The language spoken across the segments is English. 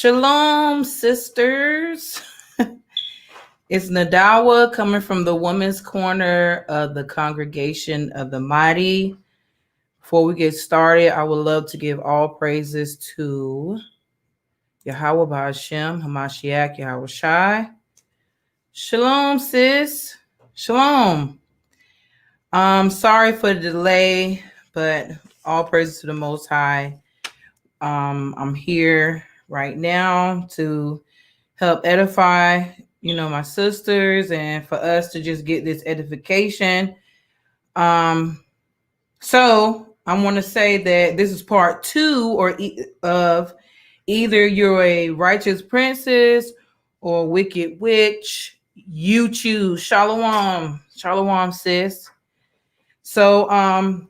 Shalom, sisters. It's Nadawa coming from the Women's Corner of the Congregation of the Mighty. Before we get started, I would love to give all praises to Yahawashi, Hamashiach, Yahawashi. Shalom, sis. Shalom. Sorry for the delay, but all praises to the Most High. I'm here right now to help edify, my sisters, and for us to just get this edification. So I want to say that this is part 2 of either you're a righteous princess or wicked witch. You choose. Shalom, sis. So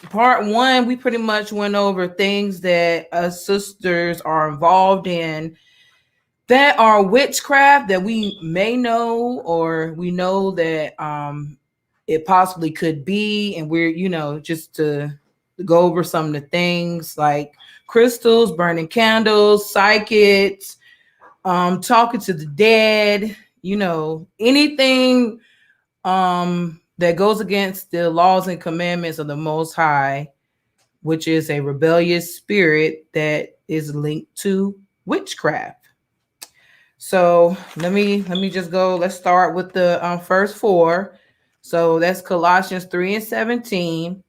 part 1, we pretty much went over things that us sisters are involved in that are witchcraft that we may know, or we know that it possibly could be, and we're just to go over some of the things like crystals, burning candles, psychics, talking to the dead, anything that goes against the laws and commandments of the Most High, which is a rebellious spirit that is linked to witchcraft. So let me just go. Let's start with the first 4. So that's Colossians 3:17.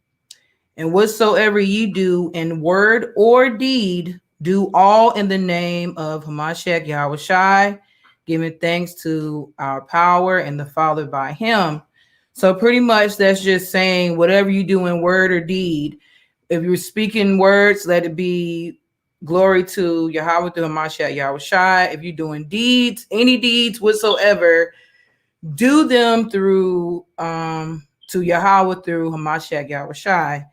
And whatsoever ye do in word or deed, do all in the name of Hamashiach Yahawashi, giving thanks to our power and the Father by him. So pretty much that's just saying whatever you do in word or deed. If you're speaking words, let it be glory to Yahweh through Hamashiach Yahawashi. If you're doing deeds, any deeds whatsoever, do them through to Yahweh through Hamashiach Yahawashi.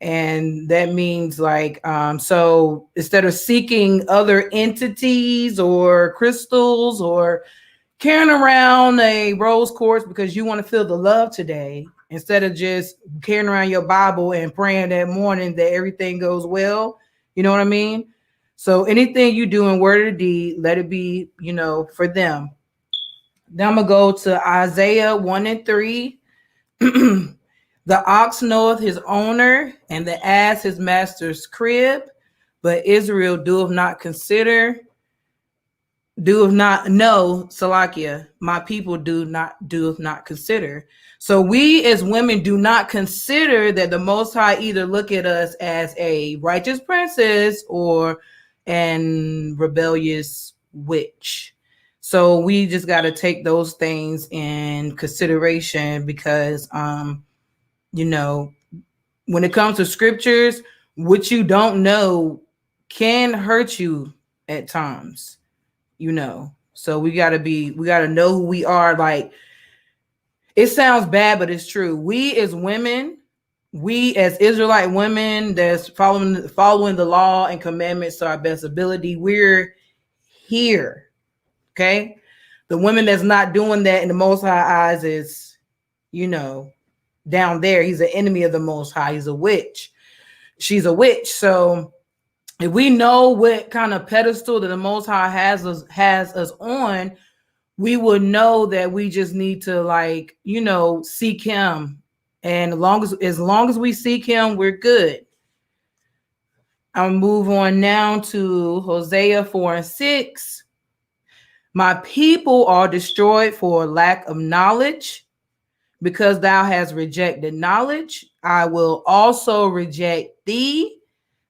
And that means like so instead of seeking other entities or crystals or carrying around a rose quartz because you want to feel the love today, instead of just carrying around your Bible and praying that morning that everything goes well, you know what I mean? So anything you do in word or deed, let it be, for them. Then I'm going to go to Isaiah 1:3. The ox knoweth his owner, and the ass his master's crib, but Israel doeth not know, Salakia, my people doeth not consider. So we as women do not consider that the Most High either look at us as a righteous princess or an rebellious witch. So we just got to take those things in consideration because, when it comes to scriptures, what you don't know can hurt you at times, So we got to know who we are. Like, it sounds bad, but it's true. We as women, we as Israelite women that's following the law and commandments to our best ability, we're here. Okay. The women that's not doing that in the Most High eyes is, down there. He's an enemy of the Most High. He's a witch. She's a witch. So if we know what kind of pedestal that the Most High has us on, we would know that we just need to seek him. And as long as we seek him, we're good. I'll move on now to Hosea 4:6. My people are destroyed for lack of knowledge. Because thou hast rejected knowledge, I will also reject thee,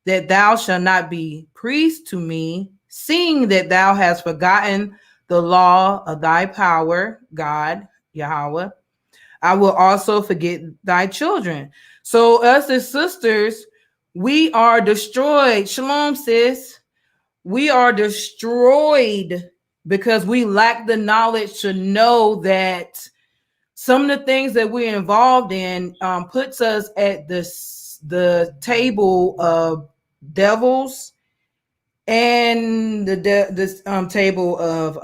that thou shalt not be priest to me, seeing that thou hast forgotten the law of thy power, God, Yahweh. I will also forget thy children. So us as sisters, we are destroyed. Shalom, sis. We are destroyed because we lack the knowledge to know that some of the things that we're involved in puts us at the table of devils and this table of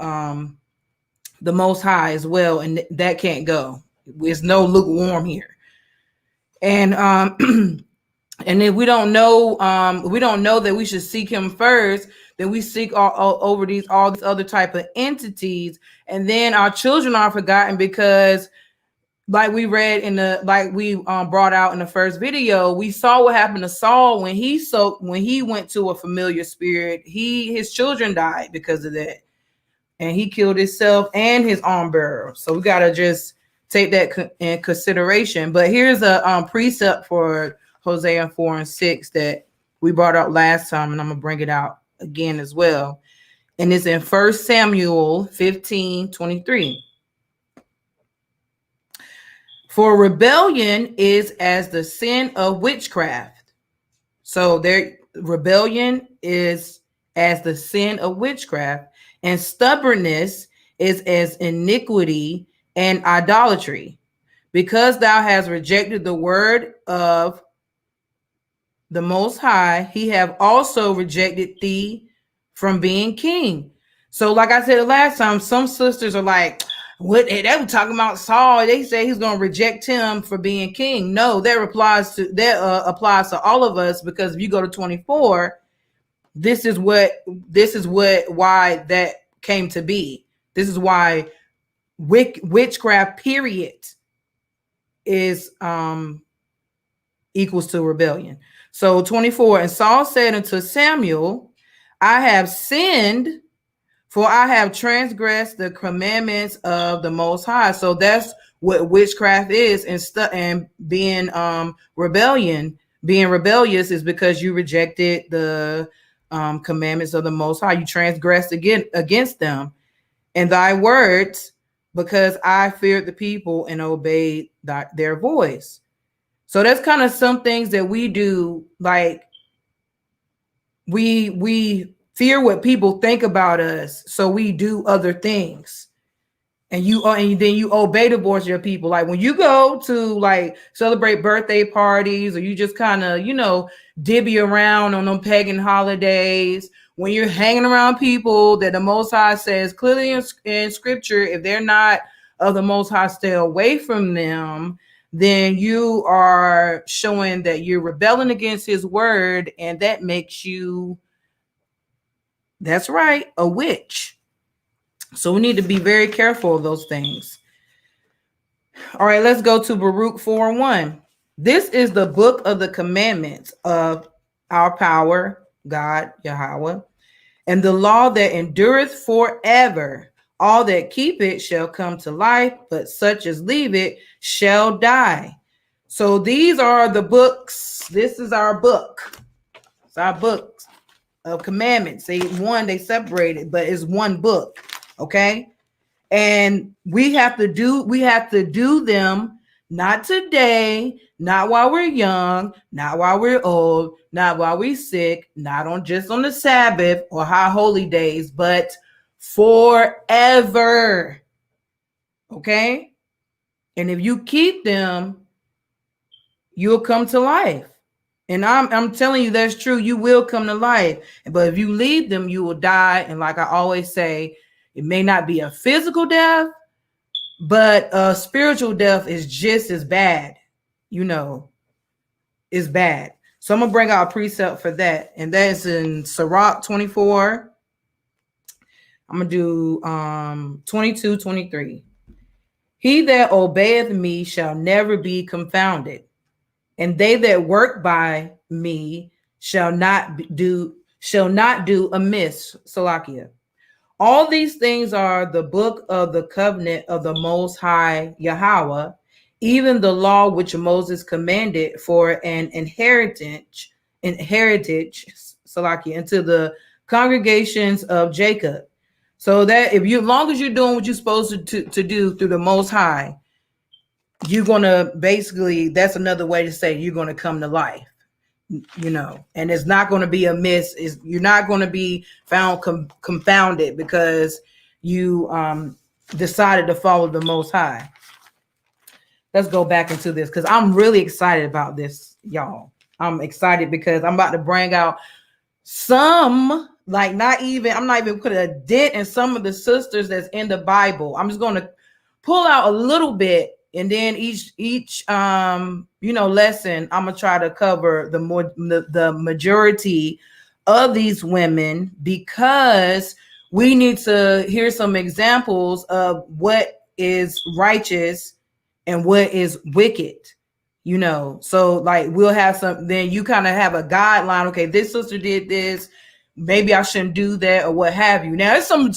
the Most High as well, and that can't go. There's no lukewarm here. And And if we don't know that we should seek him first, then we seek all over all these other type of entities, and then our children are forgotten because, like we read in the, like we brought out in the first video, we saw what happened to Saul when he went to a familiar spirit. His children died because of that, and he killed himself and his arm bearer. So we gotta just take that in consideration. But here's a precept for Hosea 4:6 that we brought out last time, and I'm gonna bring it out again as well. And it's in 1 Samuel 15:23. For rebellion is as the sin of witchcraft. So their rebellion is as the sin of witchcraft, and stubbornness is as iniquity and idolatry. Because thou hast rejected the word of the Most High, he have also rejected thee from being king. So like I said last time, some sisters are like, what, they were talking about Saul, they say he's going to reject him for being king. No, that applies to all of us, because if you go to 24, this is why that came to be. This is why witchcraft period is equals to rebellion. So 24, and Saul said unto Samuel, I have sinned, for I have transgressed the commandments of the Most High. So that's what witchcraft is, and being being rebellious is because you rejected the commandments of the Most High. You transgressed against them. And thy words, because I feared the people and obeyed their voice. So that's kind of some things that we do. Like we fear what people think about us, so we do other things. And then you obey the voice of your people. Like when you go to like celebrate birthday parties, or you just kind of, dibby around on them pagan holidays, when you're hanging around people that the Most High says clearly in scripture, if they're not of the Most High, stay away from them, then you are showing that you're rebelling against his word, and that makes you, that's right, a witch. So we need to be very careful of those things. All right, let's go to Baruch 4:1. This is the book of the commandments of our power, God, Yahweh, and the law that endureth forever. All that keep it shall come to life, but such as leave it shall die. So these are the books. This is our book. It's our book of commandments. They separated, but it's one book. Okay. And we have to do them, not today, not while we're young, not while we're old, not while we're sick, not just on the Sabbath or high holy days, but forever. Okay? And if you keep them, you'll come to life. And I'm telling you, that's true. You will come to life. But if you leave them, you will die. And like I always say, it may not be a physical death, but a spiritual death is just as bad. Is bad. So I'm going to bring out a precept for that. And that's in Sirach 24. I'm going to do 22:23. He that obeyeth me shall never be confounded, and they that work by me shall not do amiss. Salakia. All these things are the book of the covenant of the Most High Yahweh, even the law which Moses commanded for an inheritance, Salakia, into the congregations of Jacob. So that as long as you're doing what you're supposed to do through the Most High, you're gonna basically, that's another way to say you're gonna come to life. And it's not going to be a miss. You're not going to be found confounded because you decided to follow the Most High. Let's go back into this because I'm really excited about this, y'all. I'm excited because I'm about to bring out some, I'm not even putting a dent in some of the sisters that's in the Bible. I'm just going to pull out a little bit, And then each lesson, I'm gonna try to cover the majority of these women, because we need to hear some examples of what is righteous and what is wicked. So like we'll have some, then you kind of have a guideline. Okay, this sister did this, maybe I shouldn't do that, or what have you. Now it's some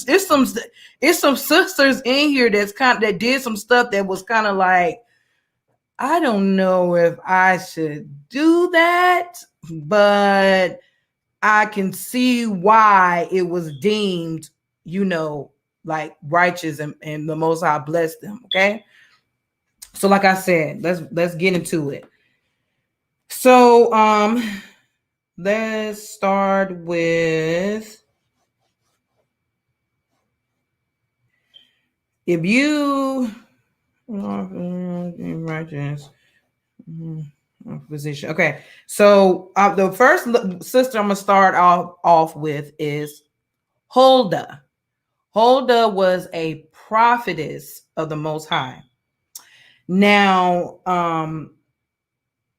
sisters in here that did some stuff that was kind of like, I don't know if I should do that, but I can see why it was deemed, like righteous, and the Most High blessed them. Okay. So like I said, let's get into it. So let's start with, if you righteous position. Okay, so the first sister I'm gonna start off with is Huldah. Huldah was a prophetess of the Most High. Now,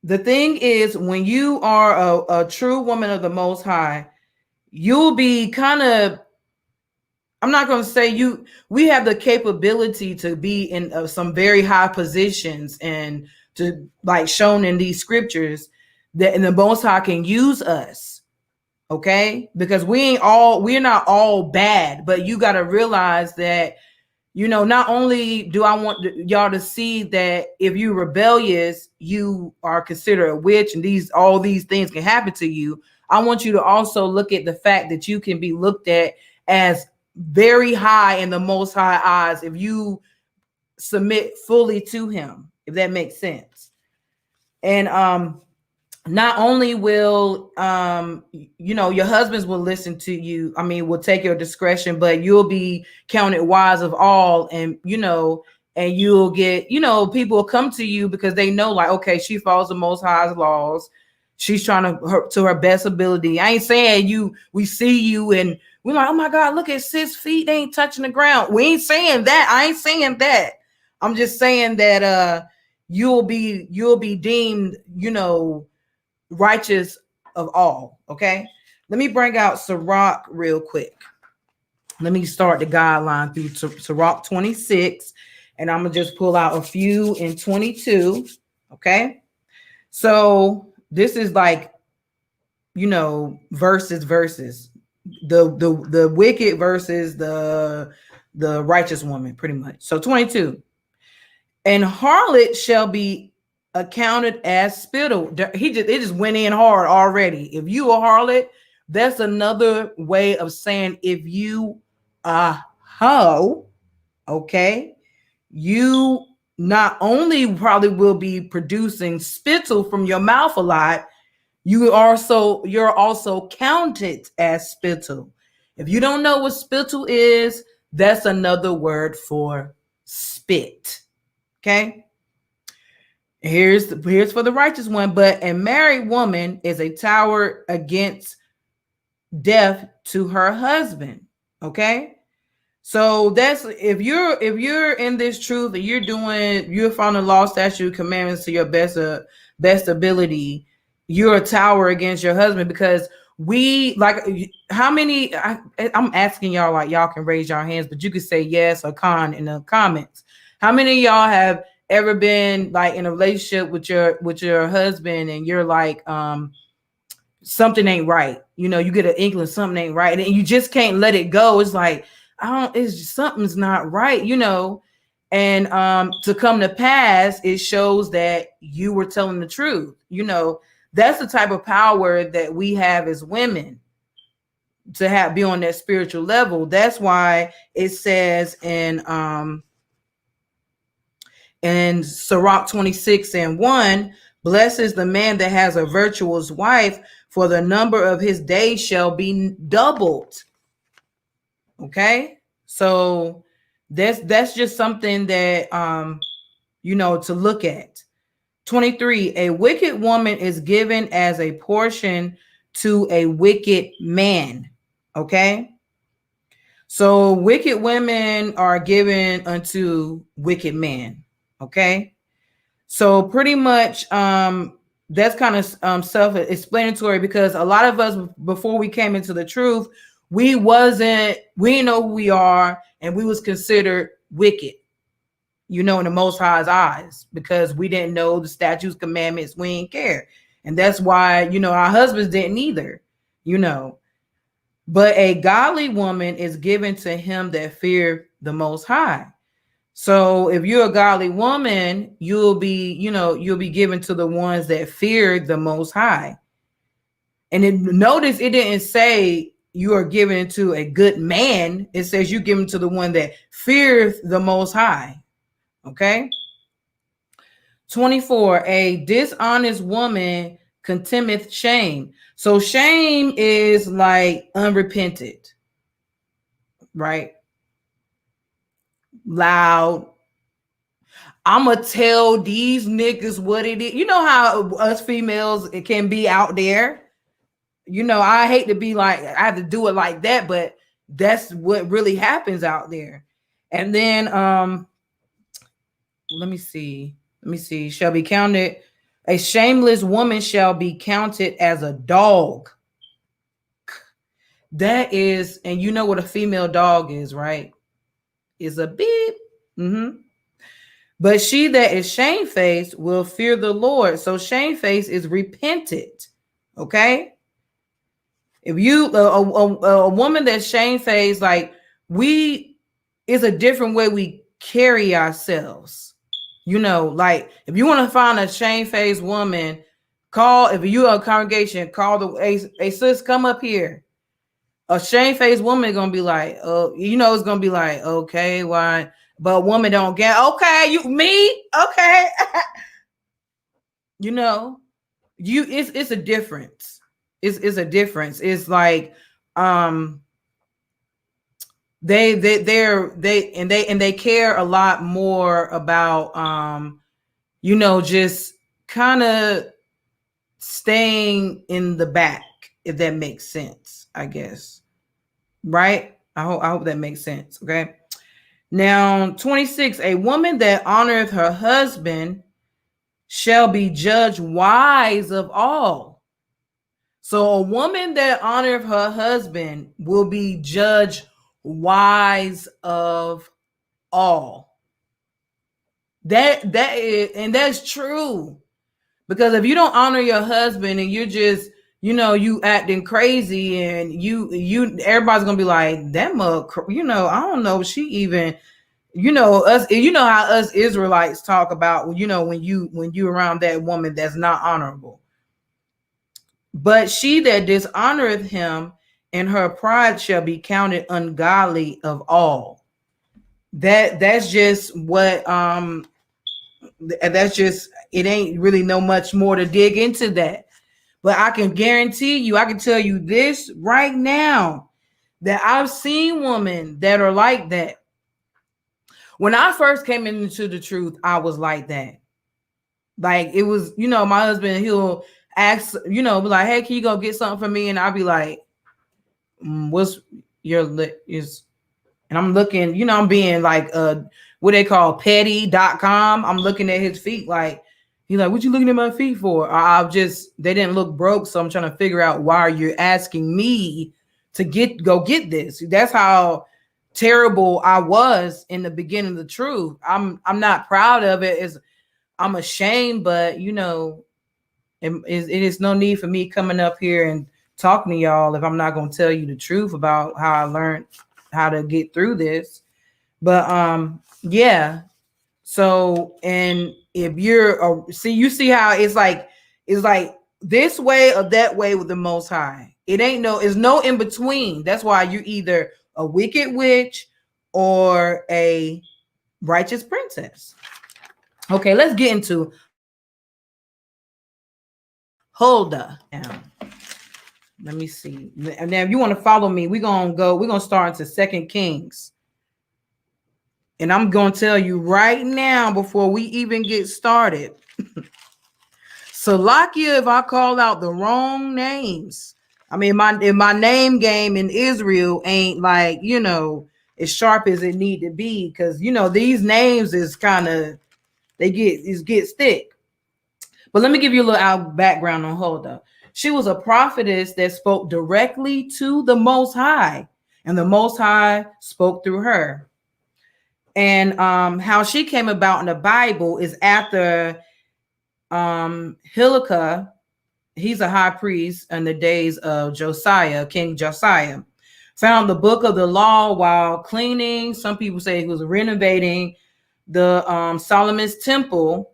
the thing is, when you are a true woman of the Most High, you'll be kind of, I'm not going to say we have the capability to be in some very high positions, and to, like shown in these scriptures, that in the Most High can use us. Okay. Because we're not all bad, but you got to realize that, not only do I want y'all to see that if you're rebellious, you are considered a witch, and all these things can happen to you. I want you to also look at the fact that you can be looked at as very high in the Most High eyes if you submit fully to him, if that makes sense. And not only will your husbands will listen to you, will take your discretion, but you'll be counted wise of all. And and you'll get, people will come to you because they know, like, okay, she follows the Most High's laws, she's trying to her best ability. I ain't saying we see you and we're like, oh my God, look at 6 feet, they ain't touching the ground. We ain't saying that. I ain't saying that. I'm just saying that you'll be deemed, righteous of all. Okay, let me bring out Sirach real quick. Let me start the guideline through Sirach 26, and I'm gonna just pull out a few in 22. Okay, so this is like, verses, the wicked versus the righteous woman, pretty much. So 22, and harlot shall be accounted as spittle. It just went in hard already. If you a harlot, that's another way of saying if you a hoe, okay, you not only probably will be producing spittle from your mouth a lot, you're also counted as spittle. If you don't know what spittle is, that's another word for spit. Okay. Here's for the righteous one. But a married woman is a tower against death to her husband. Okay. So that's, if you're in this truth and you're following law, statute, commandments to your best ability, you're a tower against your husband. Because how many, I'm asking y'all, like, y'all can raise your hands, but you could say yes or con in the comments. How many of y'all have ever been like in a relationship with your husband, and you're like, something ain't right? You get an inkling something ain't right, and you just can't let it go. It's like, something's not right, and to come to pass, it shows that you were telling the truth. That's the type of power that we have as women, to be on that spiritual level. That's why it says in Sirach 26:1, blessed is the man that has a virtuous wife, for the number of his days shall be doubled. Okay, so that's just something that to look at. 23, a wicked woman is given as a portion to a wicked man. Okay, so wicked women are given unto wicked men. Okay. So pretty much that's kind of self-explanatory, because a lot of us, before we came into the truth, we didn't know who we are, and we was considered wicked, in the Most High's eyes, because we didn't know the statutes, commandments. We didn't care. And that's why, our husbands didn't either, But a godly woman is given to him that fear the Most High. So if you're a godly woman, you'll be given to the ones that fear the Most High. And notice it didn't say you are given to a good man. It says you given to the one that fears the Most High. Okay. 24, a dishonest woman contemneth shame. So shame is like unrepented, right? Loud. I'ma tell these niggas what it is. You know how us females, it can be out there. I hate to be like, I have to do it like that, but that's what really happens out there. And then let me see. Shall be counted. A shameless woman shall be counted as a dog. That is, and you know what a female dog is, right? Is a beep. But she that is shamefaced will fear the Lord. So shamefaced is repented. Okay. If you a woman that's shamefaced, like is a different way we carry ourselves. Like if you want to find a shamefaced woman, if you are a congregation, call hey sis, come up here. A shamefaced woman gonna be like, it's gonna be like, okay, why? But a woman don't get, okay, me, okay. It's a difference. It's a difference. It's like they care a lot more about just kind of staying in the back, if that makes sense, I guess. Right? I hope that makes sense. Okay. Now 26, a woman that honoreth her husband shall be judged wise of all. So a woman that honoreth her husband will be judged wise of all. That is, and that's true. Because if you don't honor your husband and you're just, you acting crazy, and everybody's gonna be like, that mug, I don't know, she even, us, how us Israelites talk about, when you around that woman that's not honorable. But she that dishonoreth him, and her pride shall be counted ungodly of all. That's just what that's just, it ain't really no much more to dig into that. But I can guarantee you, I can tell you this right now, that I've seen women that are like that. When I first came into the truth, I was like that. Like it was, my husband, he'll ask, be like, hey, can you go get something for me? And I'll be like, what's your is, and I'm looking, I'm being like what they call petty.com. I'm looking at his feet like, he's like, what you looking at my feet for? They didn't look broke. So I'm trying to figure out why you're asking me to go get this. That's how terrible I was in the beginning of the truth. I'm not proud of it. I'm ashamed, but it is no need for me coming up here and talking to y'all if I'm not going to tell you the truth about how I learned how to get through this. But yeah. So, and if you're you see how it's like this way or that way with the Most High. It's no in between. That's why you're either a wicked witch or a righteous princess. Okay, let's get into Huldah now. Let me see. And now if you want to follow me, we're gonna start into 2 Kings. And I'm gonna tell you right now, before we even get started, Salakia, if I call out the wrong names. I mean, if my name game in Israel ain't like, as sharp as it need to be, because these names is kind of, They get thick. But let me give you a little background on Huldah. She was a prophetess that spoke directly to the Most High, and the Most High spoke through her. And how she came about in the Bible is after Hilkiah, he's a high priest in the days of Josiah, King Josiah, found the book of the law while cleaning. Some people say he was renovating the Solomon's temple.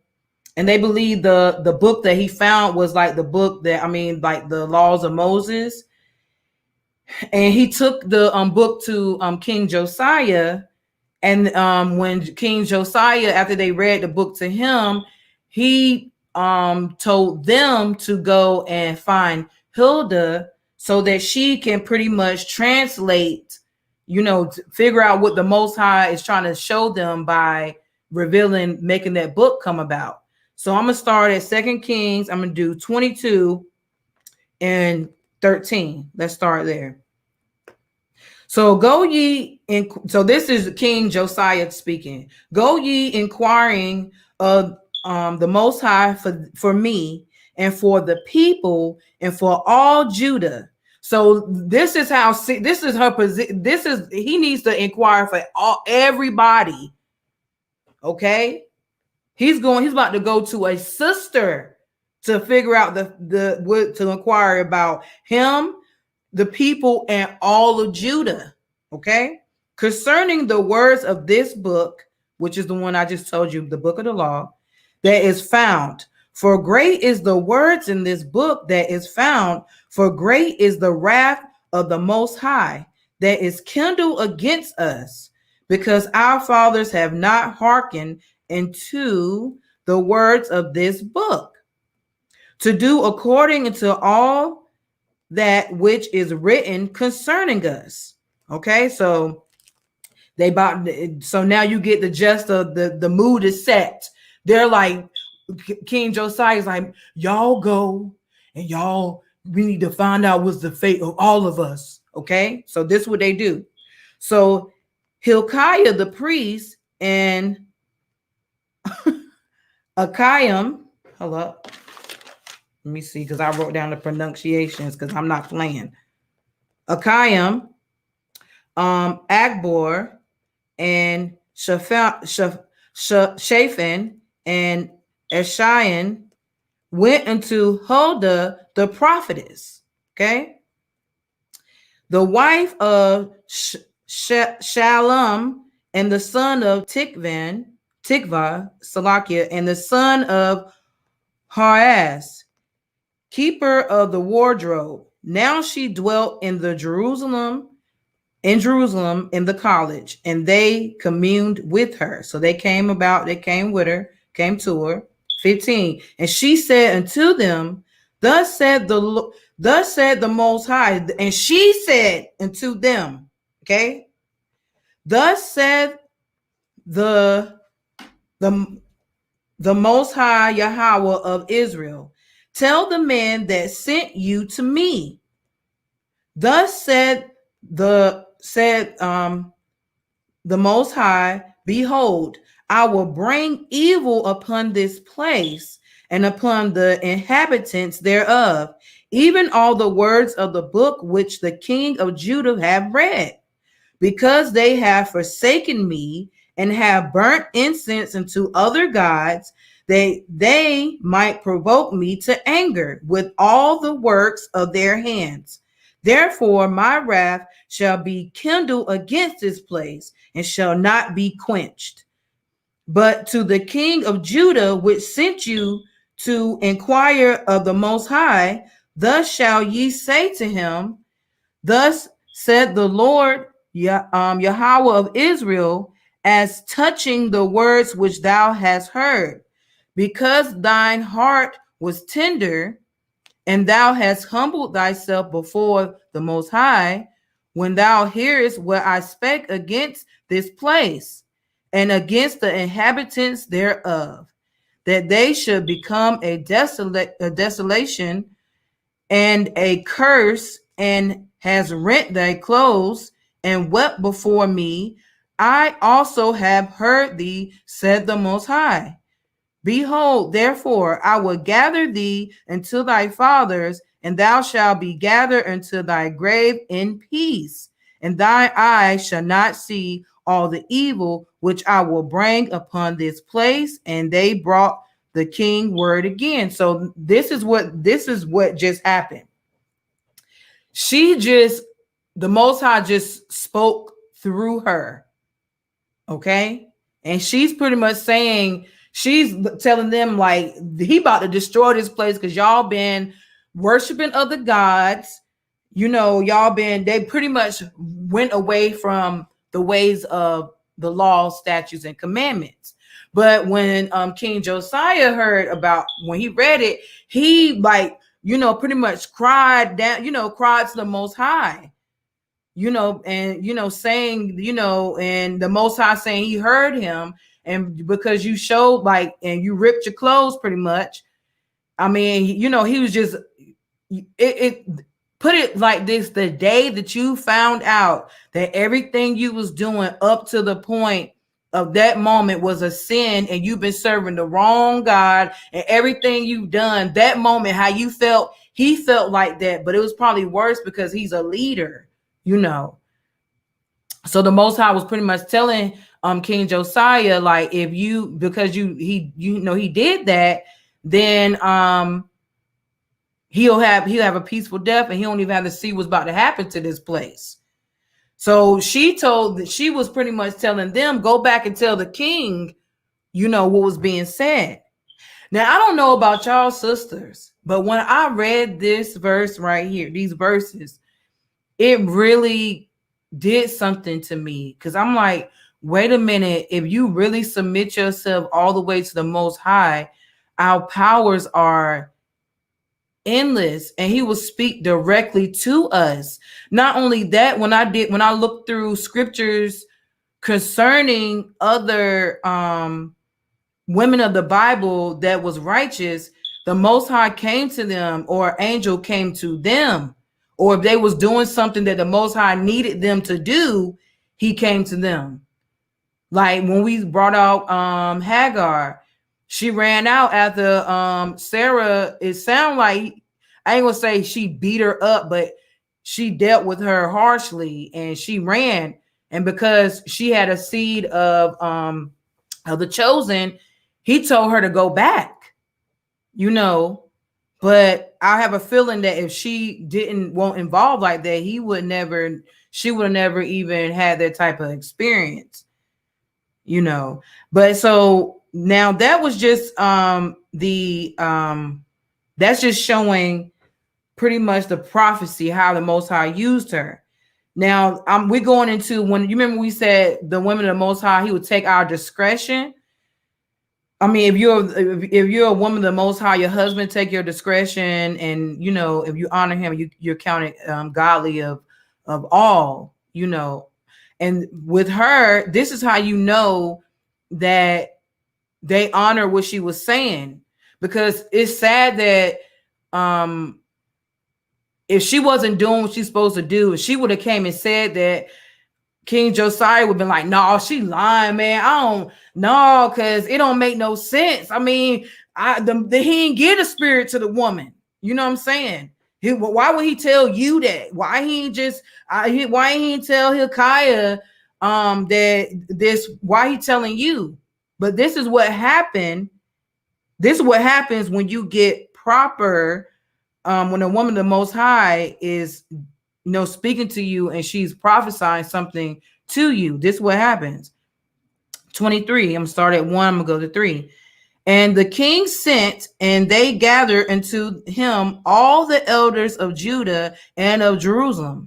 And they believe the book that he found was like the book that, like the laws of Moses. And he took the book to King Josiah. And when King Josiah, after they read the book to him, he told them to go and find Huldah so that she can pretty much translate, figure out what the Most High is trying to show them by revealing, making that book come about. So I'm going to start at 2 Kings. I'm going to do 22 and 13. Let's start there. So go ye, so this is King Josiah speaking. Go ye inquiring of the Most High for me and for the people and for all Judah. So this is how, this is her position. He needs to inquire for everybody. Okay. He's about to go to a sister to figure out to inquire about him, the people, and all of Judah. Okay. Concerning the words of this book, which is the one I just told you, the book of the law, that is found. For great is the words in this book that is found, for great is the wrath of the Most High that is kindled against us, because our fathers have not hearkened into the words of this book, to do according to all that which is written concerning us. Okay, so so now you get the gist of the mood is set. They're like, King Josiah is like, y'all go and we need to find out what's the fate of all of us. Okay, so this is what they do. So Hilkiah the priest and Achim, hold up. Let me see, because I wrote down the pronunciations because I'm not playing. Achim, Akbor, and Shaphan and Eshian went into Huldah the prophetess. Okay. The wife of Shalom and the son of Tikvah, Salakia, and the son of Haaz, keeper of the wardrobe. Now she dwelt in Jerusalem in the college, and they communed with her. So they came with her, came to her. 15. And she said unto them, thus said the Most High. And she said unto them, okay, thus said the Most High Yahweh of Israel, tell the man that sent you to me. Thus said the Most High, behold, I will bring evil upon this place and upon the inhabitants thereof, even all the words of the book which the king of Judah have read, because they have forsaken me and have burnt incense unto other gods, they might provoke me to anger with all the works of their hands. Therefore my wrath shall be kindled against this place and shall not be quenched. But to the king of Judah, which sent you to inquire of the Most High, thus shall ye say to him, thus said the Lord Yahweh of Israel, as touching the words which thou hast heard, because thine heart was tender, and thou hast humbled thyself before the Most High, when thou hearest what I spake against this place, and against the inhabitants thereof, that they should become a desolation and a curse, and has rent thy clothes and wept before me. I also have heard thee, said the Most High. Behold, therefore, I will gather thee unto thy fathers, and thou shalt be gathered unto thy grave in peace, and thy eyes shall not see all the evil which I will bring upon this place. And they brought the king word again. So this is what just happened. The Most High just spoke through her. Okay. And she's pretty much saying, she's telling them like, he about to destroy this place because y'all been worshiping other gods. They pretty much went away from the ways of the law, statutes, and commandments. But when King Josiah heard about, when he read it, he pretty much cried down, cried to the Most High, saying, and the Most High saying he heard him. And because you showed and you ripped your clothes pretty much. I mean, he was just, it put it like this: the day that you found out that everything you was doing up to the point of that moment was a sin, and you've been serving the wrong God, and everything you've done, that moment, how you felt, he felt like that. But it was probably worse because he's a leader, So the Most High was pretty much telling King Josiah, like, if you, because he did that, then he'll have a peaceful death, and he don't even have to see what's about to happen to this place. So she was pretty much telling them, go back and tell the king, what was being said. Now, I don't know about y'all sisters, but when I read this verse right here, these verses, it really did something to me, because I'm like, wait a minute, if you really submit yourself all the way to the Most High, our powers are endless, and he will speak directly to us. Not only that, when I looked through scriptures concerning other women of the Bible that was righteous, the Most High came to them, or an angel came to them, or if they was doing something that the Most High needed them to do, he came to them. Like when we brought out Hagar, she ran out after Sarah. It sounded like, I ain't gonna say she beat her up, but she dealt with her harshly, and she ran. And because she had a seed of the chosen, he told her to go back, But I have a feeling that if she won't involve like that, she would have never even had that type of experience, But so now that was just that's just showing pretty much the prophecy, how the Most High used her. Now we're going into, when you remember we said the women of the Most High, he would take our discretion. I mean, if you're a woman of the Most High, your husband take your discretion, and if you honor him, you're counted godly of all, And with her, this is how you know that they honor what she was saying, because it's sad that if she wasn't doing what she's supposed to do, if she would have came and said that, King Josiah would have been like, no, she lying, man. I don't know, because it don't make no sense. I mean, he didn't give a spirit to the woman. You know what I'm saying? Why would he tell you that? Why he ain't tell Hilkiah that this? Why he telling you? But this is what happened. This is what happens when you get proper. When a woman of the Most High is speaking to you, and she's prophesying something to you. This is what happens. 23. I'm gonna start at 1. I'm gonna go to 3. And the king sent, and they gathered unto him all the elders of Judah and of Jerusalem.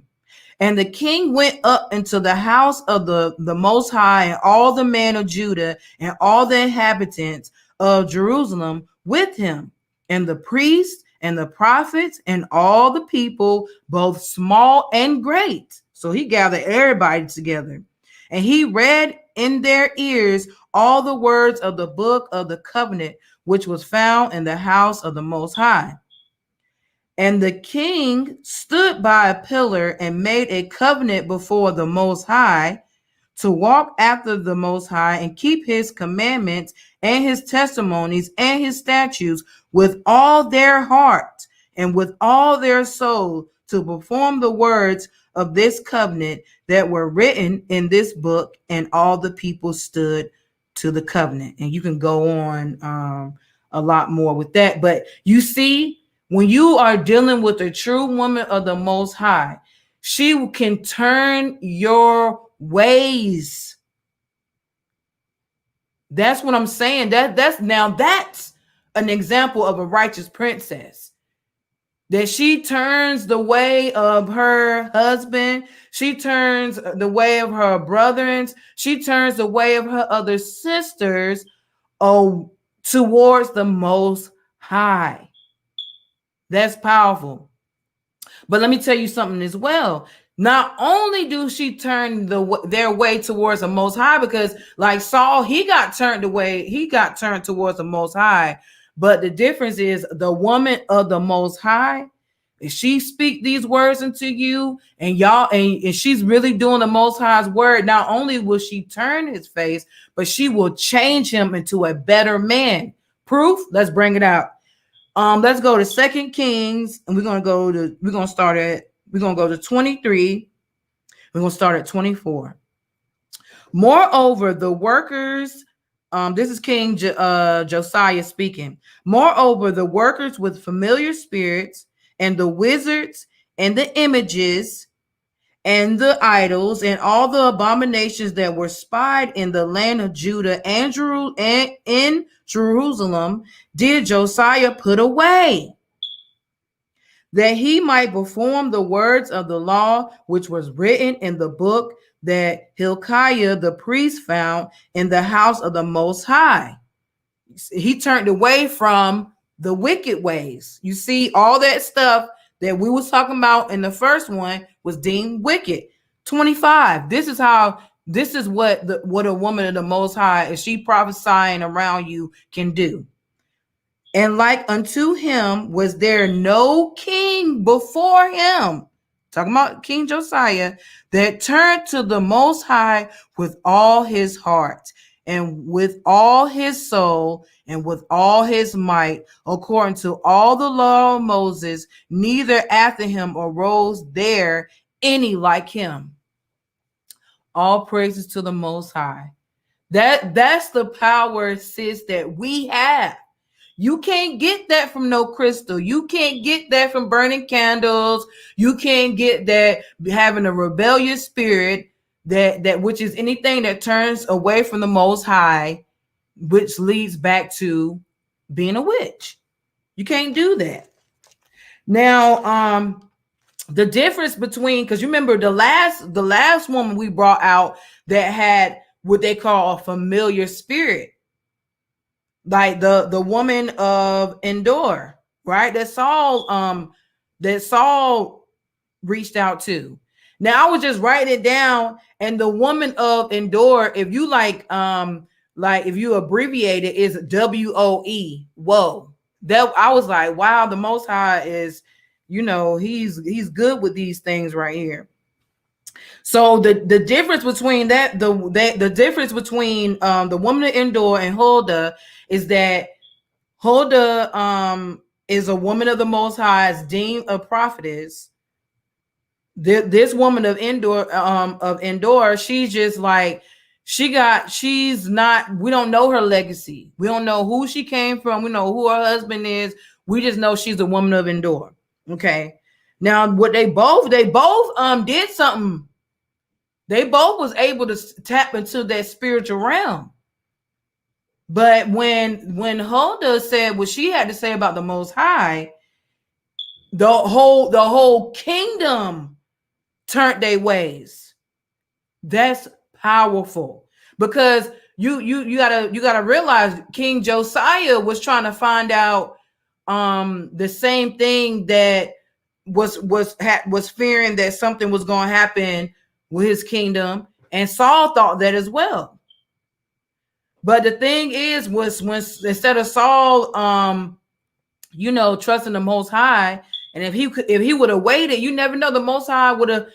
And the king went up into the house of the Most High, and all the men of Judah and all the inhabitants of Jerusalem with him, and the priests and the prophets and all the people, both small and great. So he gathered everybody together, and he read in their ears all the words of the book of the covenant, which was found in the house of the Most High. And the king stood by a pillar and made a covenant before the Most High to walk after the Most High and keep his commandments and his testimonies and his statutes with all their heart and with all their soul, to perform the words of this covenant that were written in this book. And all the people stood to the covenant. And you can go on a lot more with that. But you see, when you are dealing with a true woman of the Most High, she can turn your ways. That's what I'm saying. That's an example of a righteous princess. That she turns the way of her husband. She turns the way of her brethren. She turns the way of her other sisters towards the Most High. That's powerful. But let me tell you something as well. Not only do she turn their way towards the Most High, because like Saul, he got turned towards the Most High. But the difference is the woman of the Most High, if she speak these words into you and y'all, and she's really doing the Most High's word, not only will she turn his face, but she will change him into a better man. Proof? Let's bring it out. Let's go to 2 Kings, and we're gonna go to 23. We're gonna start at 24. Moreover, the workers, this is King Josiah speaking. Moreover, the workers with familiar spirits and the wizards and the images and the idols and all the abominations that were spied in the land of Judah and in Jerusalem did Josiah put away, that he might perform the words of the law which was written in the book that Hilkiah the priest found in the house of the Most High. He turned away from the wicked ways. You see, all that stuff that we was talking about in the first one was deemed wicked. 25. This is what a woman of the Most High, if she prophesying around you, can do. And like unto him was there no king before him, talking about King Josiah, that turned to the Most High with all his heart and with all his soul and with all his might, according to all the law of Moses, neither after him arose there any like him. All praises to the Most High. That's the power, sis, that we have. You can't get that from no crystal. You can't get that from burning candles. You can't get that having a rebellious spirit, that which is anything that turns away from the Most High, which leads back to being a witch. You can't do that. Now, the difference between, because you remember the last woman we brought out that had what they call a familiar spirit, like the woman of Endor, right? That Saul reached out to. Now I was just writing it down, and the woman of Endor, if you like if you abbreviate it, is WOE. Whoa. That I was like, wow, the Most High is, he's good with these things right here. So the difference between the difference between the woman of Endor and Huldah is that Huldah is a woman of the Most High, is deemed a prophetess. This woman of Endor, she's just like, she's not, we don't know her legacy. We don't know who she came from. We know who her husband is. We just know she's a woman of Endor. Okay. Now what they both did something. They both was able to tap into that spiritual realm. But when Huldah said what she had to say about the Most High, the whole kingdom turned their ways. That's powerful, because you gotta realize King Josiah was trying to find out the same thing, that was fearing that something was going to happen with his kingdom, and Saul thought that as well. But the thing is, was when instead of Saul trusting the Most High, and if he would have waited, you never know, the Most High would have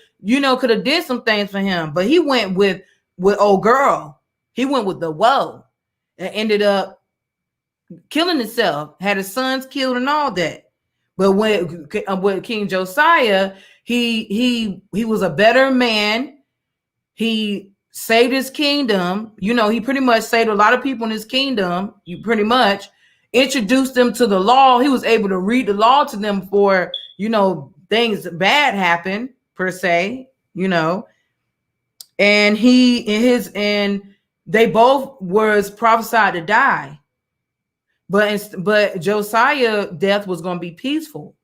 could have did some things for him. But he went with with old girl. He went with the woe and ended up killing himself, had his sons killed and all that. But with King Josiah, he was a better man. He saved his kingdom. He pretty much saved a lot of people in his kingdom. You pretty much introduced them to the law. He was able to read the law to them before, things bad happen per se, and they both was prophesied to die. But Josiah's death was going to be peaceful.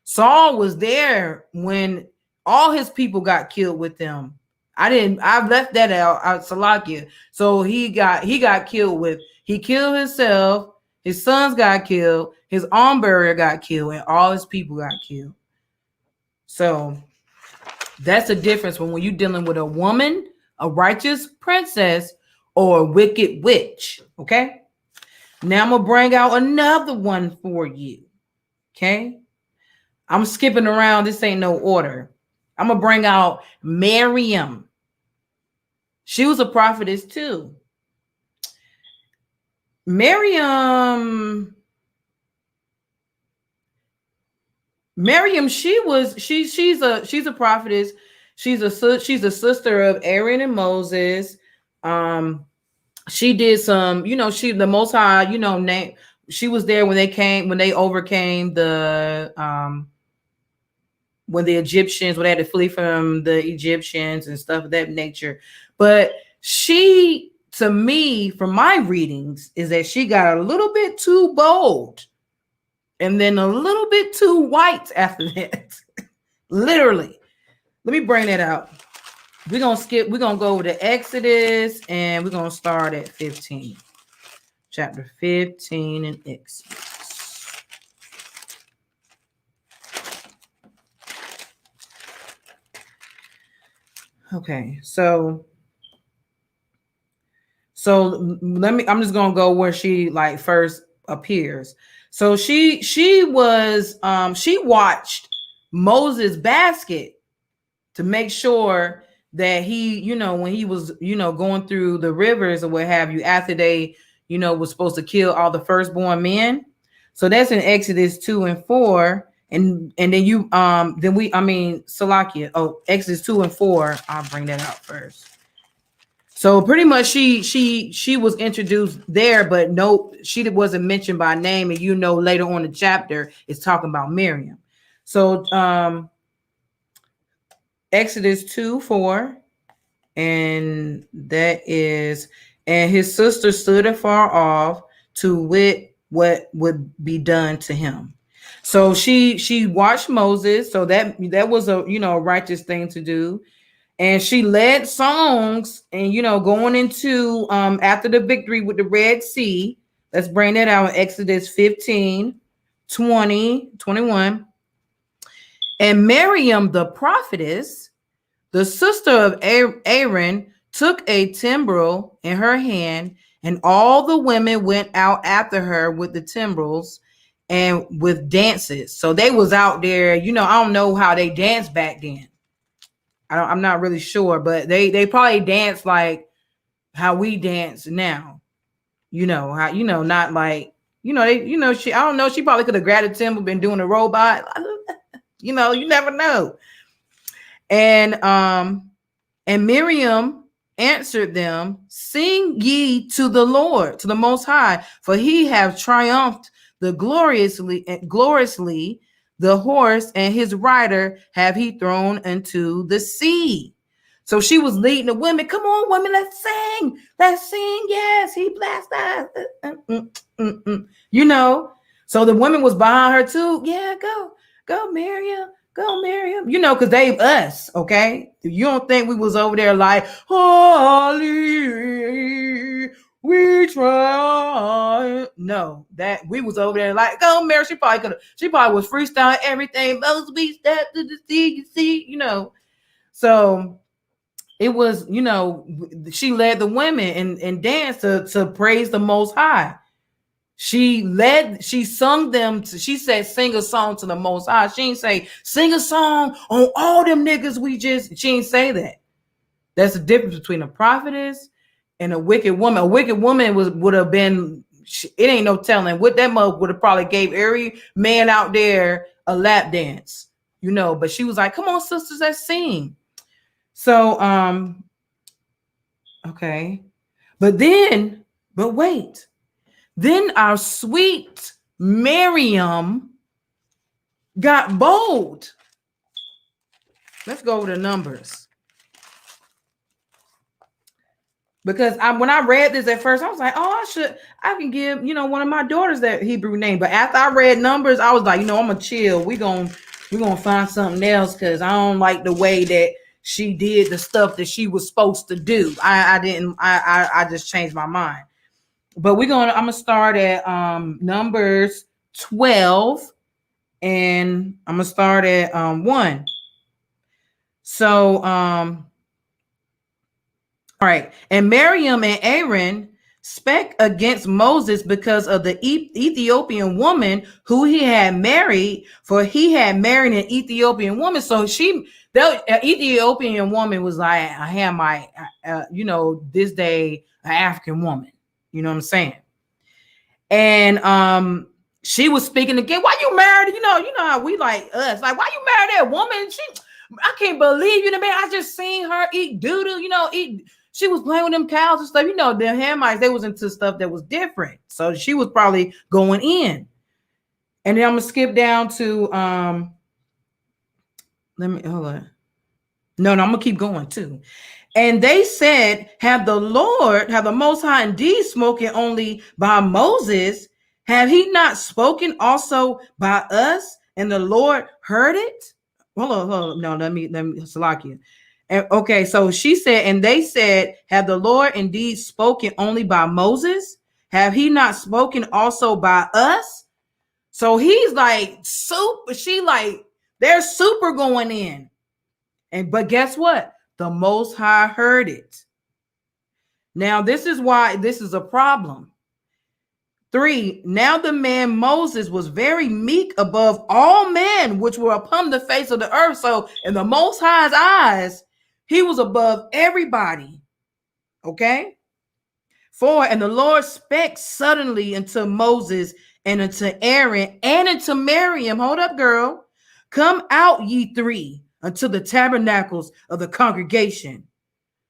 Saul was there when all his people got killed with them. I left that out Salakia. So he got killed with, he killed himself, his sons got killed, his arm bearer got killed, and all his people got killed. So that's the difference when you're dealing with a woman, a righteous princess, or a wicked witch. Okay. Now I'm going to bring out another one for you. Okay. I'm skipping around. This ain't no order. I'm going to bring out Miriam. She was a prophetess too. Miriam, she's a prophetess. She's a sister of Aaron and Moses. She did some, the Most High, she was there when they overcame when the Egyptians, when they had to flee from the Egyptians and stuff of that nature. But she, to me, from my readings, is that she got a little bit too bold and then a little bit too white after that. Literally. Let me bring that out. We're going to go over to Exodus, and we're going to start at 15. Chapter 15 in Exodus. Okay, so I'm just going to go where she first appears. So she watched Moses' basket to make sure that he, when he was, going through the rivers or what have you, after they, was supposed to kill all the firstborn men. So that's in Exodus 2 and 4. And then Salakia. Oh, Exodus 2 and 4. I'll bring that out first. So pretty much she was introduced there, but no, she wasn't mentioned by name. And later on in the chapter, it's talking about Miriam. So Exodus 2:4, and that is, and his sister stood afar off to wit what would be done to him. So she watched Moses. So that was a righteous thing to do. And she led songs and going into after the victory with the Red Sea. Let's bring that out in Exodus 15, 20, 21. And Miriam, the prophetess, the sister of Aaron, took a timbrel in her hand, and all the women went out after her with the timbrels and with dances. So they was out there, I don't know how they danced back then. I'm not really sure, but they probably danced like how we dance now. How, not like, she, I don't know. She probably could have grabbed a timbrel, been doing a robot. You never know. And Miriam answered them, "Sing ye to the Lord, to the Most High, for he have triumphed gloriously. The horse and his rider have he thrown into the sea." So she was leading the women. Come on, women, let's sing. Let's sing. Yes, he blessed us. So the women was behind her too. Yeah, go, Miriam. Go, Miriam. Because they us, okay? You don't think we was over there like, holy, we try. No, that we was over there like, go, Mary. She probably was freestyling everything. Those we step to the sea, you see, So it was, she led the women and danced to praise the Most High. She sung them. She said, sing a song to the Most High. She didn't say, sing a song on all them niggas she didn't say that. That's the difference between a prophetess and a wicked woman. A wicked woman would have been, it ain't no telling what that mother would have probably gave every man out there a lap dance, you know. But she was like, come on, sisters, let's sing. So, okay. But wait. Then our sweet Miriam got bold. Let's go over the numbers. Because when I read this at first, I was like, oh, I can give, you know, one of my daughters that Hebrew name. But after I read numbers, I was like, you know, I'm gonna chill. We're gonna find something else, because I don't like the way that she did the stuff that she was supposed to do. I just changed my mind. But I'm gonna start at Numbers 12, and I'm gonna start at 1. So all right. And Miriam and Aaron spake against Moses because of the Ethiopian woman who he had married, for he had married an Ethiopian woman. So the Ethiopian woman was like, I have my, you know, this day, an African woman. You know what I'm saying? And she was speaking again. Why you married? You know how we like us. Like, why you married that woman? I can't believe you know, man. I just seen her eat doo-doo, you know, she was playing with them cows and stuff. You know, the Hamites, they was into stuff that was different. So she was probably going in. And then I'm gonna skip down to hold on. No, I'm gonna keep going too. And they said, have the Most High indeed spoken only by Moses? Have he not spoken also by us? And the Lord heard it? Hold on. No, let me Salakia. And okay, so she said, and they said, have the Lord indeed spoken only by Moses? Have he not spoken also by us? So he's like super, they're super going in. But guess what? The Most High heard it. Now, this is why this is a problem. 3, now the man Moses was very meek above all men which were upon the face of the earth. So in the Most High's eyes, he was above everybody. Okay? 4, and the Lord spake suddenly unto Moses and unto Aaron and unto Miriam. Hold up, girl. Come out, ye 3, unto the tabernacles of the congregation.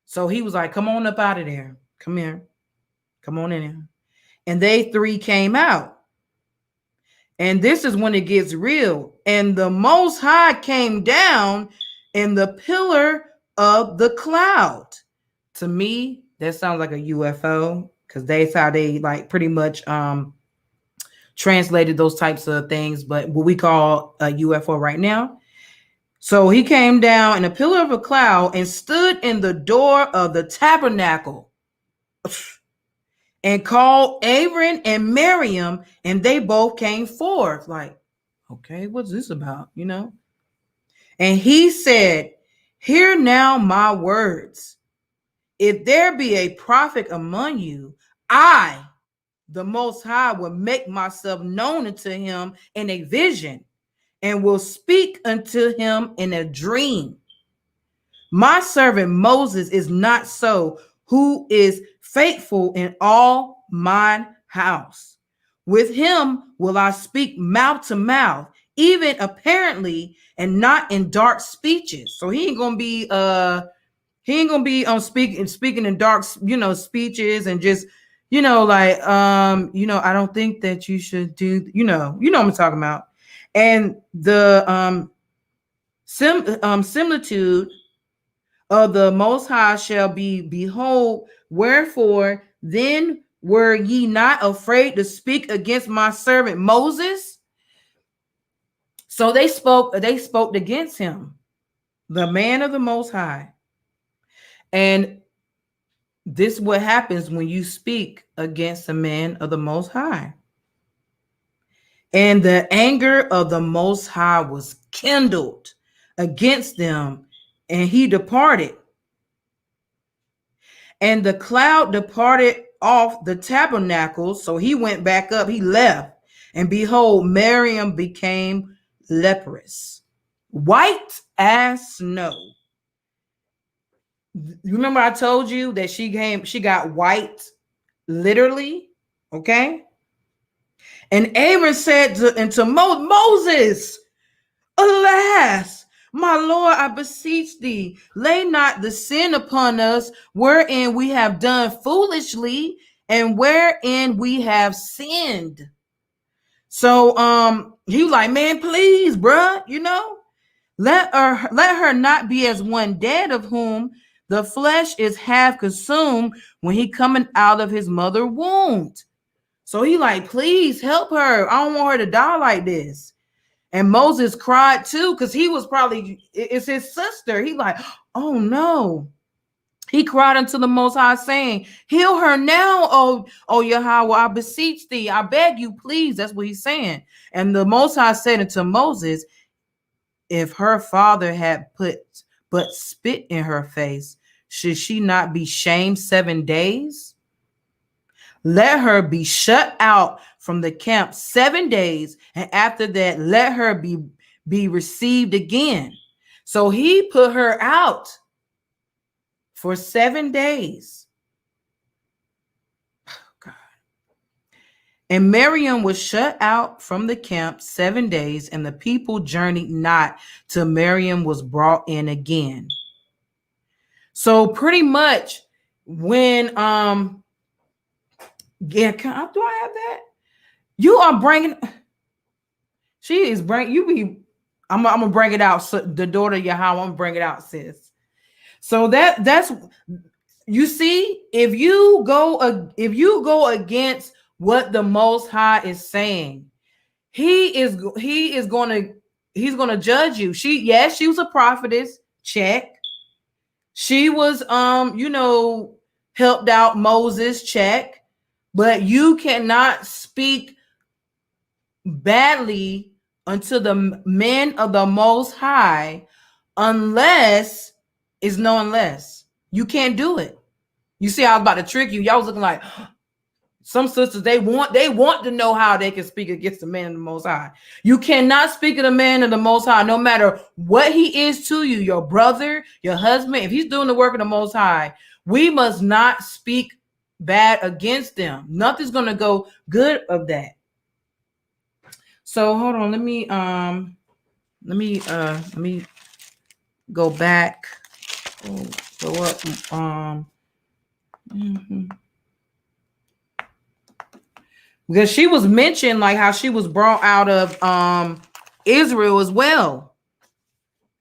So he was like, come on up out of there. Come here. Come on in here. And they 3 came out. And this is when it gets real. And the Most High came down in the pillar of the cloud. To me, that sounds like a UFO, because that's how they like pretty much translated those types of things, but what we call a UFO right now. So he came down in a pillar of a cloud and stood in the door of the tabernacle and called Aaron and Miriam, and they both came forth. Like, okay, what's this about? You know? And he said, hear now my words. If there be a prophet among you, I, the Most High, will make myself known unto him in a vision, and will speak unto him in a dream. My servant Moses is not so, who is faithful in all mine house. With him will I speak mouth to mouth, even apparently, and not in dark speeches. So he ain't gonna be speaking in dark, you know, speeches and just, you know, like you know, I don't think that you should do, you know what I'm talking about. And the similitude of the Most High shall be, behold, wherefore then were ye not afraid to speak against my servant Moses? So they spoke against him, the man of the Most High. And this is what happens when you speak against the man of the Most High. And the anger of the Most High was kindled against them, and he departed. And the cloud departed off the tabernacle. So he went back up, he left. And behold, Miriam became leprous, white as snow. remember I told you that she got white, literally, okay? And Aaron said unto Moses, alas, my Lord, I beseech thee, lay not the sin upon us wherein we have done foolishly and wherein we have sinned. So he was like, man, please, bruh, let her not be as one dead of whom the flesh is half consumed when he coming out of his mother womb. So he like, please help her. I don't want her to die like this. And Moses cried too, because he was it's his sister. He like, oh no. He cried unto the Most High, saying, heal her now, O Yahweh, I beseech thee. I beg you, please. That's what he's saying. And the Most High said unto Moses, if her father had put but spit in her face, should she not be shamed 7 days? Let her be shut out from the camp 7 days, and after that, let her be received again. So he put her out for 7 days. Oh, God. And Miriam was shut out from the camp 7 days, and the people journeyed not till Miriam was brought in again. So pretty much when do I have that? You are bringing. She is bringing. I'm gonna bring it out. So the daughter of Yahweh, I'm gonna bring it out, sis. So that's you see, if you go against what the Most High is saying, he's gonna judge you. She was a prophetess. Check. She was helped out Moses. Check. But you cannot speak badly unto the men of the Most High unless it's no unless. You can't do it. You see, I was about to trick you. Y'all was looking like some sisters, they want to know how they can speak against the man of the Most High. You cannot speak of the man of the Most High, no matter what he is to you, your brother, your husband. If he's doing the work of the Most High, we must not speak bad against them. Nothing's going to go good of that. So hold on, let me go back. Go up. Because she was mentioned like how she was brought out of Israel as well.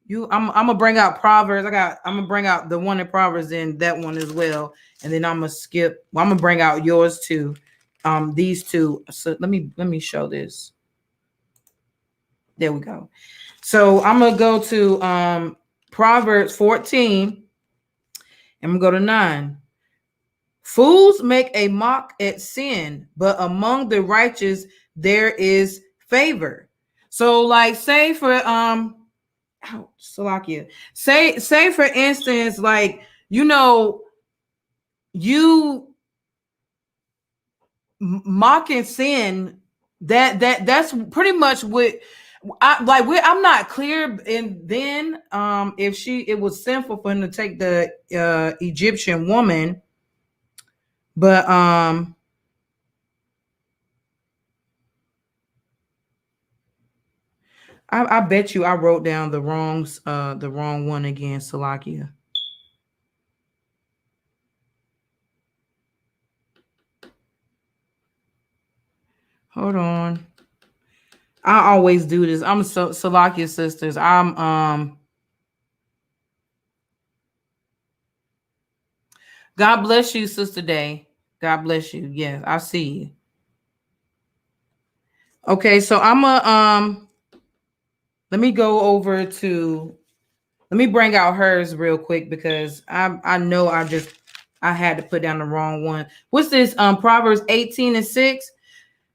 I'm gonna bring out Proverbs. I'm gonna bring out the one in Proverbs and that one as well, and then I'm gonna skip. Well, I'm gonna bring out yours too. These two. So let me show this. There we go. So I'm gonna go to Proverbs 14. And I'm gonna go to 9. Fools make a mock at sin, but among the righteous there is favor. So, like, say for Salakia. Say for instance, like, you mocking sin, that's pretty much what I'm not clear. And then if it was sinful for him to take the Egyptian woman, but I bet you I wrote down the wrong one again, Salakia. Hold on. I always do this. I'm Salakia sisters. I'm God bless you, Sister Day. God bless you. Yes, I see you. Okay, so I'm let me go over to, let me bring out hers real quick because I know I had to put down the wrong one. What's this? Proverbs 18:6.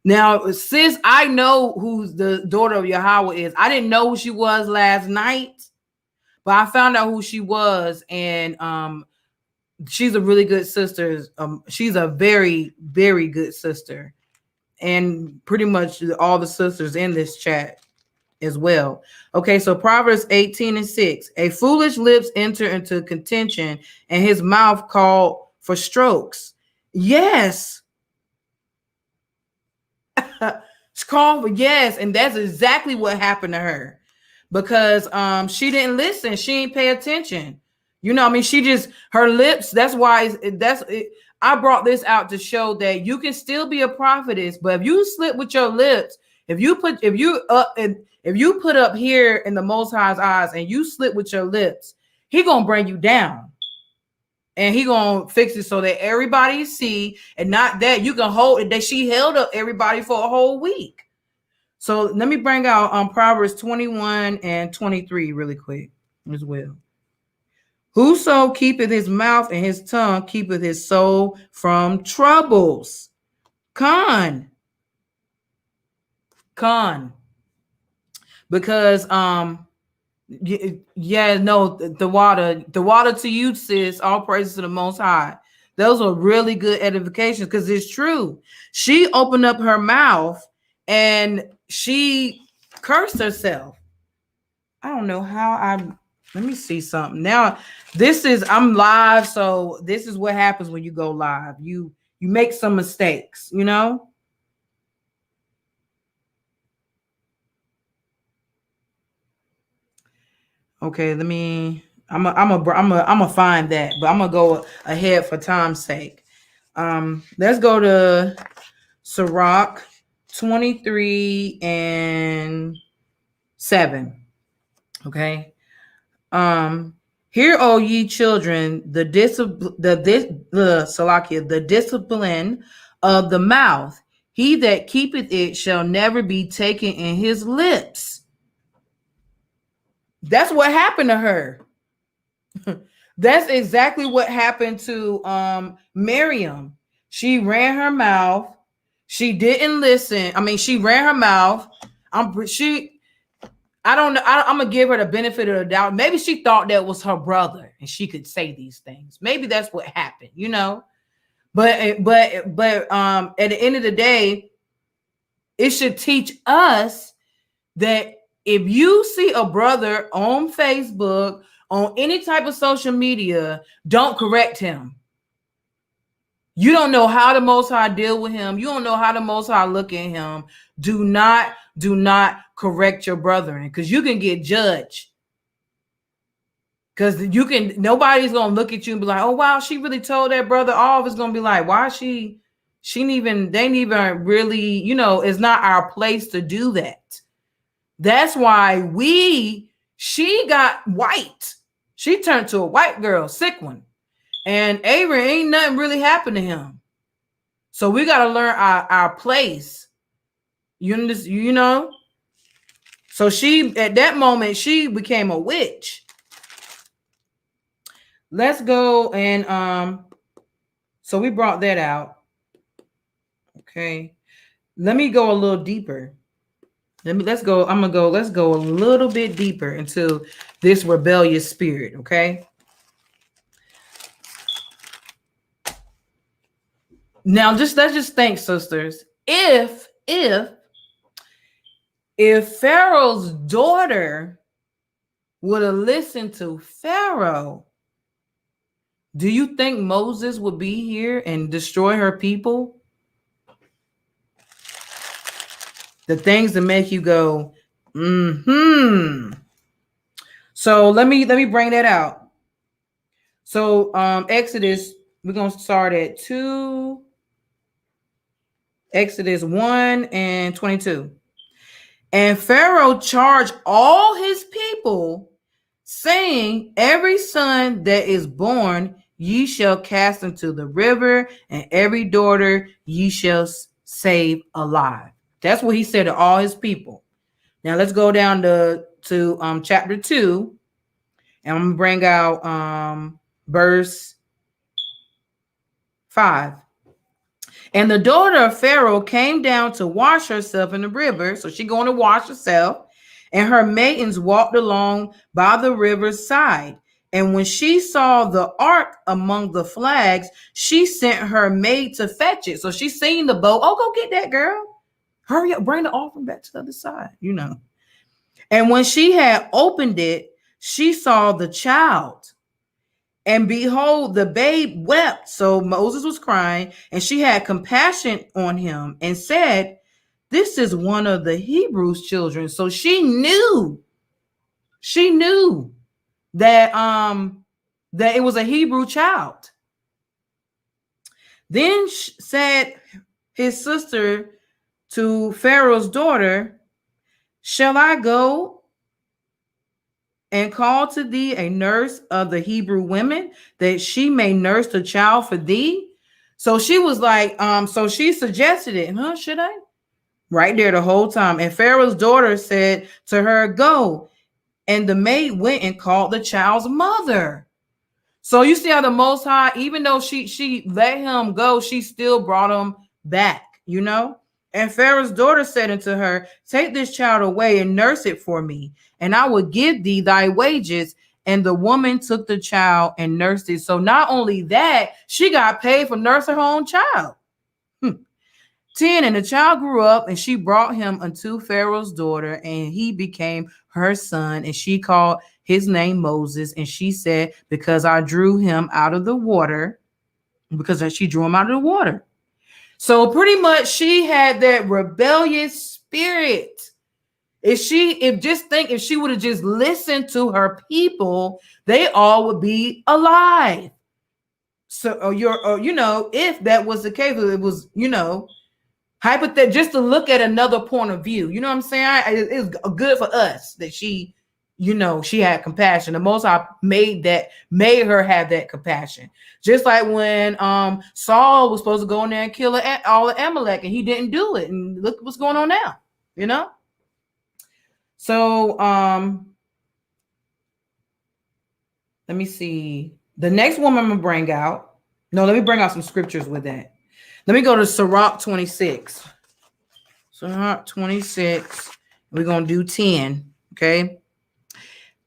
Now, sis, I know who the daughter of Yahweh is. I didn't know who she was last night, but I found out who she was, and she's a really good sister. She's a very, very good sister, and pretty much all the sisters in this chat. as well. Okay, so Proverbs 18:6. A foolish lips enter into contention, and his mouth called for strokes. Yes. It's called for yes, and that's exactly what happened to her. Because she didn't listen, she didn't pay attention. You know, I mean, she just her lips. That's why I brought this out to show that you can still be a prophetess, but if you slip with your lips, if you put up here in the Most High's eyes and you slip with your lips, He gonna bring you down, and He gonna fix it so that everybody see, and not that you can hold it. That she held up everybody for a whole week. So let me bring out Proverbs 21 and 23 really quick as well. Whoso keepeth his mouth and his tongue keepeth his soul from troubles. Con. Because the water to you, sis. All praises to the Most High. Those are really good edifications, because it's true. She opened up her mouth and she cursed herself. I don't know how let me see something. Now, I'm live, so this is what happens when you go live. You make some mistakes, you know? Okay, I'm gonna find that, but I'm gonna go ahead for time's sake. Let's go to Sirach 23 and 7. Okay. Hear, O ye children, the discipline of the mouth. He that keepeth it shall never be taken in his lips. That's what happened to her. That's exactly what happened to Miriam. She ran her mouth. She didn't listen. I mean, she ran her mouth. I don't know. I'm gonna give her the benefit of the doubt. Maybe she thought that was her brother and she could say these things. Maybe that's what happened, you know. But at the end of the day, it should teach us that if you see a brother on Facebook, on any type of social media, don't correct him. You don't know how the Most High deal with him. You don't know how the Most High look at him. Do not correct your brethren, because you can get judged. Because nobody's gonna look at you and be like, oh wow, she really told that brother off. It's gonna be like, why they ain't even really, you know, it's not our place to do that. That's why she got white. She turned to a white girl, sick one. And Aaron, ain't nothing really happened to him. So we got to learn our place. You know? So at that moment, she became a witch. Let's go and so we brought that out. Okay. Let me go a little deeper. Let's go a little bit deeper into this rebellious spirit, okay? Now, let's just think, sisters. If Pharaoh's daughter would have listened to Pharaoh, do you think Moses would be here and destroy her people? The things that make you go, So let me bring that out. So Exodus, we're gonna start at Exodus 1 and 22. And Pharaoh charged all his people, saying, every son that is born ye shall cast into the river, and every daughter ye shall save alive. That's what he said to all his people. Now let's go down to chapter 2, and I'm gonna bring out verse 5. And the daughter of Pharaoh came down to wash herself in the river. So she's going to wash herself. And her maidens walked along by the river's side. And when she saw the ark among the flags, she sent her maid to fetch it. So she's seen the boat. Oh, go get that, girl. Hurry up, bring the offering back to the other side, you know. And when she had opened it, she saw the child. And behold, the babe wept. So Moses was crying, and she had compassion on him and said, this is one of the Hebrews' children. So she knew that that it was a Hebrew child. Then said his sister to Pharaoh's daughter, shall I go and call to thee a nurse of the Hebrew women, that she may nurse the child for thee? So she was like, so she suggested it. Should I? Right there the whole time. And Pharaoh's daughter said to her, go. And the maid went and called the child's mother. So you see how the Most High, even though she let him go, she still brought him back, you know? And Pharaoh's daughter said unto her, take this child away and nurse it for me, and I will give thee thy wages. And the woman took the child and nursed it. So not only that, she got paid for nursing her own child. 10, and the child grew up, and she brought him unto Pharaoh's daughter, and he became her son, and she called his name Moses. And she said, because I drew him out of the water, because she drew him out of the water. So pretty much she had that rebellious spirit. If she would have just listened to her people, they all would be alive. So, if that was the case, it was, hypothetical, just to look at another point of view. You know what I'm saying? It's good for us that she, she had compassion. The Most High made her have that compassion. Just like when Saul was supposed to go in there and kill all of Amalek, and he didn't do it. And look what's going on now. So let me see. The next woman I'm gonna bring out. No, let me bring out some scriptures with that. Let me go to Sirach 26. Sirach 26. We're going to do 10. Okay.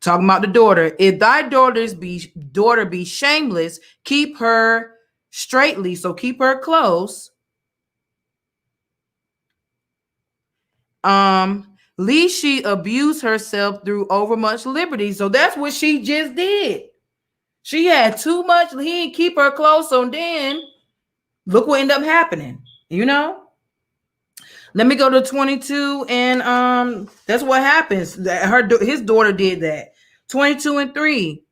Talking about the daughter. If thy daughter be shameless, keep her straightly. So keep her close. Lest she abuse herself through overmuch liberty. So that's what she just did. She had too much. He didn't keep her close. So then look what ended up happening, Let me go to 22, and that's what happens. His daughter did that. 22 and 3.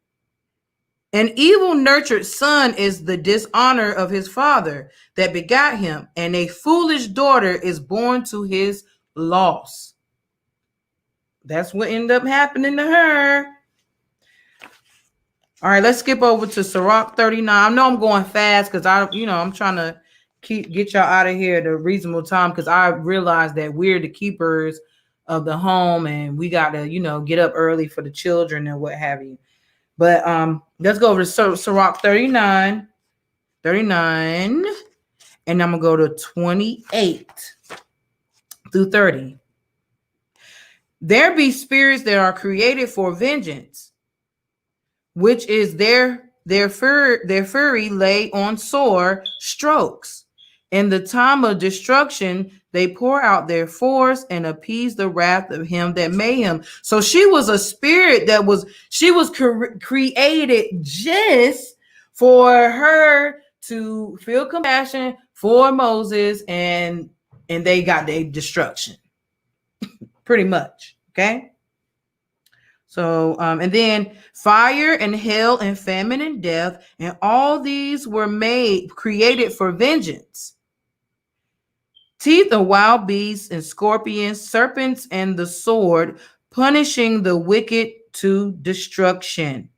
An evil nurtured son is the dishonor of his father that begot him, and a foolish daughter is born to his loss. That's what ended up happening to her. All right, let's skip over to Sirach 39. I know I'm going fast because I'm trying to get y'all out of here at a reasonable time, because I realize that we're the keepers of the home, and we got to, get up early for the children and what have you. But let's go over to Sirach 39, and I'm gonna go to 28 through 30. There be spirits that are created for vengeance, which is their fury lay on sore strokes. In the time of destruction, they pour out their force and appease the wrath of him that made him. So she was a spirit that was created just for her to feel compassion for Moses, and they got their destruction. Pretty much. Okay. So, and then fire and hell and famine and death, and all these were created for vengeance. Teeth of wild beasts and scorpions, serpents and the sword, punishing the wicked to destruction.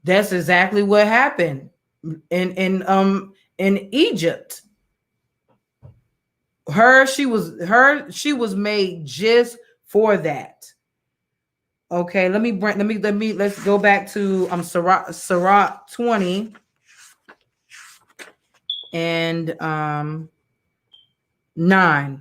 That's exactly what happened in Egypt. She was made just for that. Okay, let's go back to Sirach 20 and 9.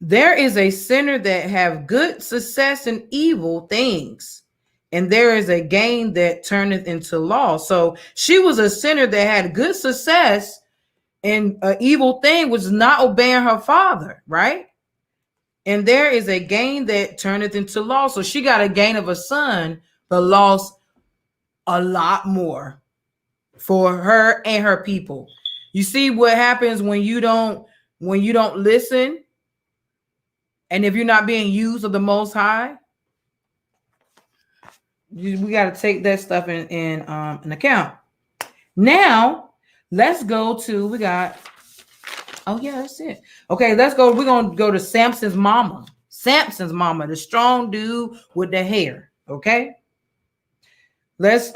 There is a sinner that have good success in evil things, and there is a gain that turneth into loss. So she was a sinner that had good success in an evil thing, which is not obeying her father, right? And there is a gain that turneth into loss. So she got a gain of a son, but lost a lot more for her and her people. You see what happens when you don't listen, and if you're not being used of the Most High. We got to take that stuff in account. Now let's go to, we got, oh yeah, that's it. Okay, let's go. We're gonna go to Samson's mama. Samson's mama, the strong dude with the hair. Okay. Let's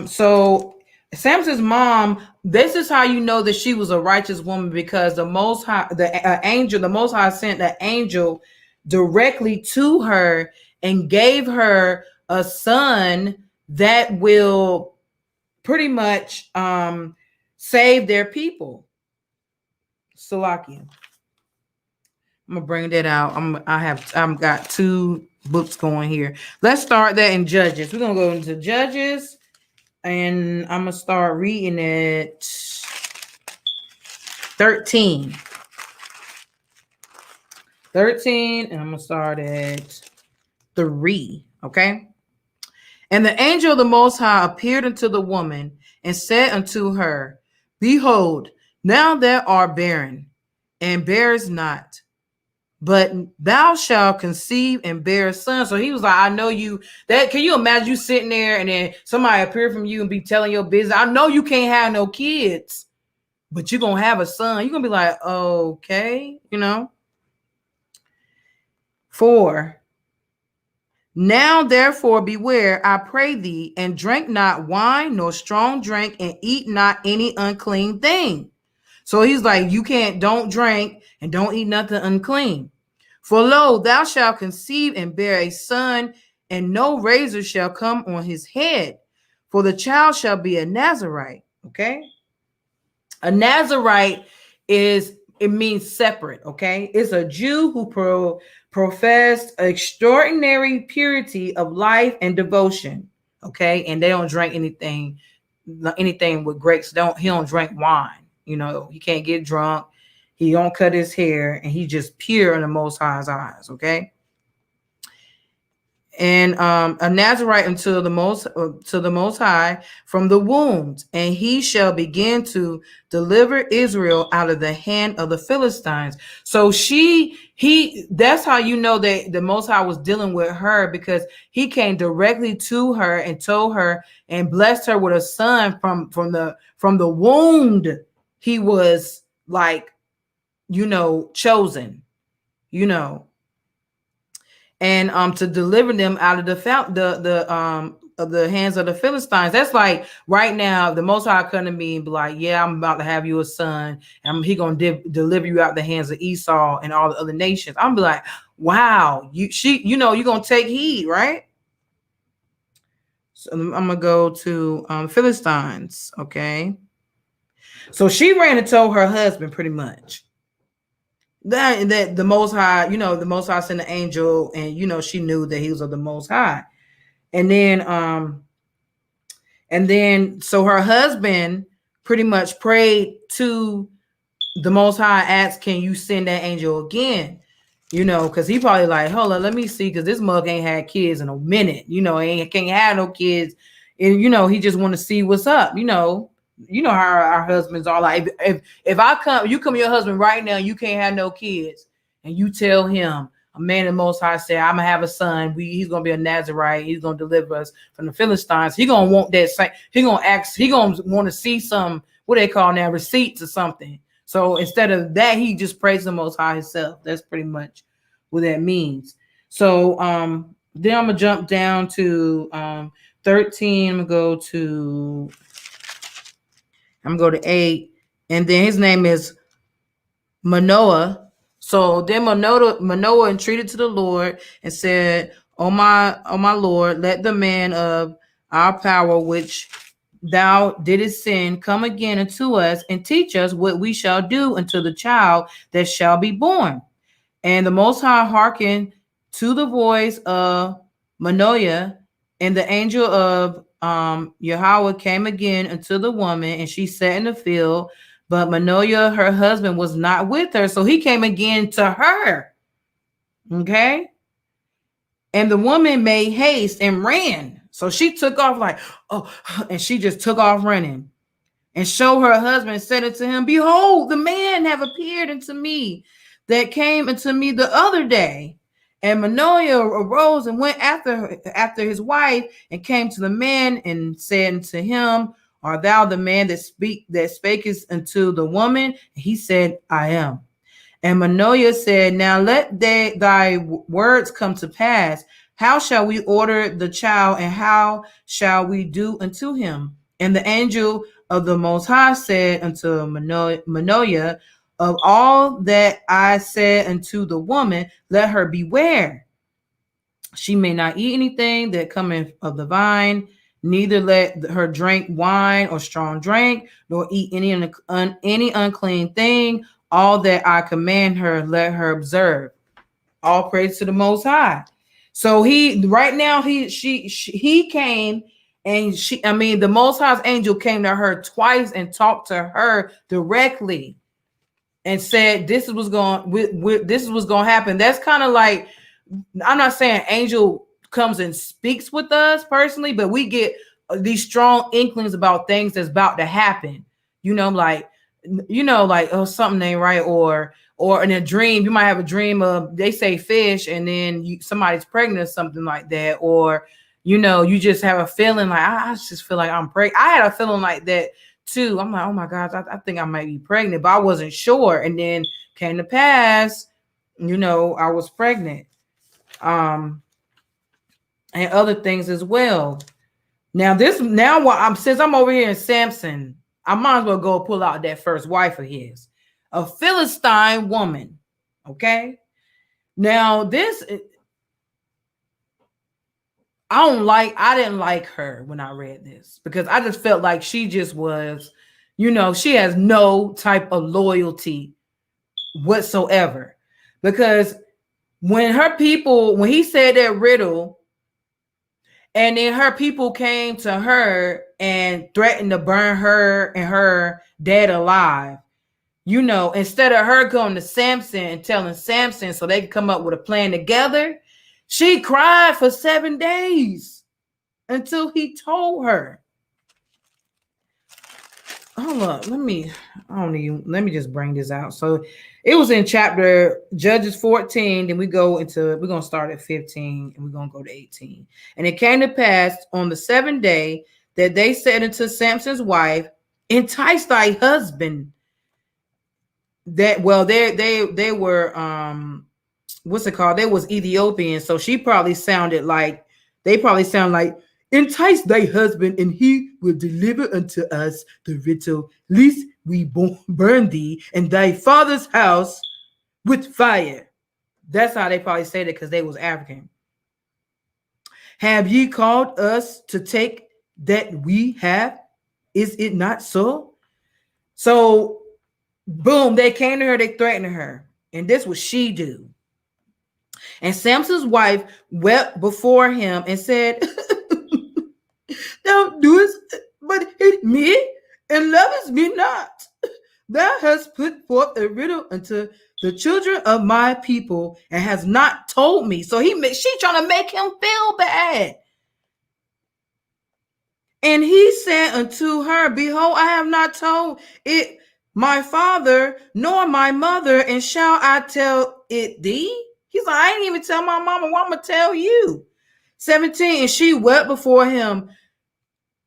so Samson's mom, this is how you know that she was a righteous woman, because the Most High, the Most High sent the angel directly to her and gave her a son that will pretty much save their people. Salakia. I'm gonna bring that out. I've got two books going here. Let's start that in Judges. We're gonna go into Judges, and I'm gonna start reading at 13. 13, and I'm gonna start at 3. Okay. And the angel of the Most High appeared unto the woman and said unto her, Behold, now thou art barren, and bearest not, but thou shalt conceive and bear a son. So he was like, I know you. That, can you imagine you sitting there and then somebody appear from you and be telling your business? I know you can't have no kids, but you're gonna have a son. You're gonna be like, okay, 4. Now therefore beware, I pray thee, and drink not wine nor strong drink, and eat not any unclean thing. So he's like, don't drink and don't eat nothing unclean. For lo, thou shalt conceive and bear a son, and no razor shall come on his head, for the child shall be a Nazarite. Okay. A Nazarite it means separate. Okay. It's a Jew who professed extraordinary purity of life and devotion. Okay. And they don't drink anything with grapes. He don't drink wine. He can't get drunk. He don't cut his hair, and he's just pure in the Most High's eyes. Okay. And a Nazarite unto the Most High from the wombs, and he shall begin to deliver Israel out of the hand of the Philistines. So that's how you know that the Most High was dealing with her, because he came directly to her and told her and blessed her with a son from the womb. He was like, chosen, and to deliver them out of the hands of the Philistines. That's like right now, the Most High come to me and be like, yeah, I'm about to have you a son, and he gonna deliver you out the hands of Esau and all the other nations. I'm be like, wow, you're gonna take heed, right? So I'm gonna go to Philistines. Okay. So she ran and told her husband pretty much that the Most High, the Most High sent an angel, and she knew that he was of the Most High. And then so her husband pretty much prayed to the Most High, asked, can you send that angel again? Because he probably like, hold on, let me see, because this mug ain't had kids in a minute. Can't have no kids, and he just want to see what's up. How our husbands are like. If I come, you come to your husband right now, you can't have no kids, and you tell him, a man of the Most High said, I'm gonna have a son. He's gonna be a Nazarite. He's gonna deliver us from the Philistines. He gonna want that same. He gonna want to see some, what they call now, receipts or something. So instead of that, he just praised the Most High himself. That's pretty much what that means. So then I'm gonna jump down to 13. I'm gonna go to 8, and then his name is Manoah. So then Manoah entreated to the Lord and said, "O my Lord, let the man of our power which thou didst send come again unto us, and teach us what we shall do unto the child that shall be born." And the Most High hearkened to the voice of Manoah, and the angel of Yahweh came again unto the woman, and she sat in the field. But Manoah, her husband, was not with her. So he came again to her. Okay. And the woman made haste and ran. So she took off like, oh, and she just took off running and showed her husband and said unto him, behold, the man have appeared unto me that came unto me the other day. And Manoah arose and went after his wife and came to the man and said unto him, art thou the man that spakest unto the woman? And he said, I am. And Manoah said, now let thy words come to pass. How shall we order the child, and how shall we do unto him? And the angel of the Most High said unto Manoah, of all that I said unto the woman, let her beware. She may not eat anything that cometh of the vine, neither let her drink wine or strong drink, nor eat any unclean thing. All that I command her, let her observe. All praise to the Most High. So he came, and the Most High's angel came to her twice and talked to her directly and said, this is what's going to happen. That's kind of like, I'm not saying angel comes and speaks with us personally, but we get these strong inklings about things that's about to happen. Like oh, something ain't right, or in a dream, you might have a dream of, they say fish, and then somebody's pregnant or something like that, or you just have a feeling like, I just feel like I'm pregnant. I had a feeling like that too. I'm like, oh my gosh, I think I might be pregnant, but I wasn't sure, and then came to pass, I was pregnant. And other things as well. Since I'm over here in Samson, I might as well go pull out that first wife of his, a Philistine woman. Okay. Now this, I didn't like her when I read this, because I just felt like she just was, she has no type of loyalty whatsoever. Because when he said that riddle, and then her people came to her and threatened to burn her and her dead alive, instead of her going to Samson and telling Samson so they could come up with a plan together, she cried for 7 days until he told her. Hold up, let me just bring this out. So it was in chapter Judges 14. Then we're going to start at 15 and we're going to go to 18. And it came to pass on the 7th day that they said unto Samson's wife, entice thy husband. That, well, they were what's it called? They was Ethiopian, so they probably sound like, entice thy husband, and he will deliver unto us the riddle, lest we burn thee and thy father's house with fire. That's how they probably said it, because they was African. Have ye called us to take that we have? Is it not so? So, boom, they came to her, they threatened her. And this was she do. And Samson's wife wept before him and said, thou doest but hate me and lovest me not. Thou hast put forth a riddle unto the children of my people and has not told me. So she trying to make him feel bad. And he said unto her, behold, I have not told it my father nor my mother, and shall I tell it thee? He's like, I ain't even tell my mama, what I'm gonna tell you. 17, and she wept before him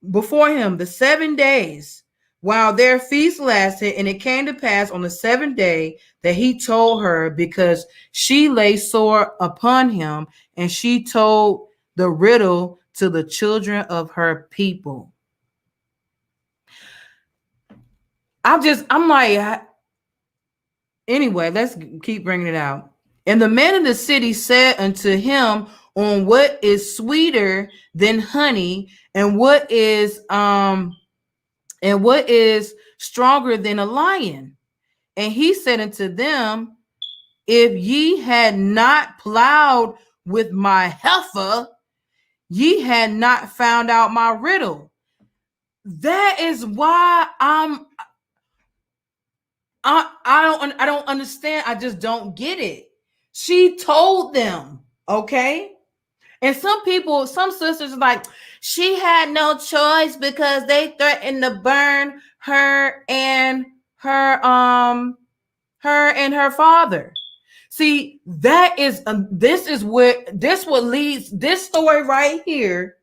the 7 days while their feast lasted. And it came to pass on the 7th day that he told her, because she lay sore upon him, and she told the riddle to the children of her people. I'm like, anyway, let's keep bringing it out. And the men of the city said unto him, on what is sweeter than honey, and what is stronger than a lion? And he said unto them, if ye had not plowed with my heifer, ye had not found out my riddle. That is why I don't understand. I just don't get it. She told them, okay? And some sisters are like, she had no choice because they threatened to burn her and her father. See, that is this story right here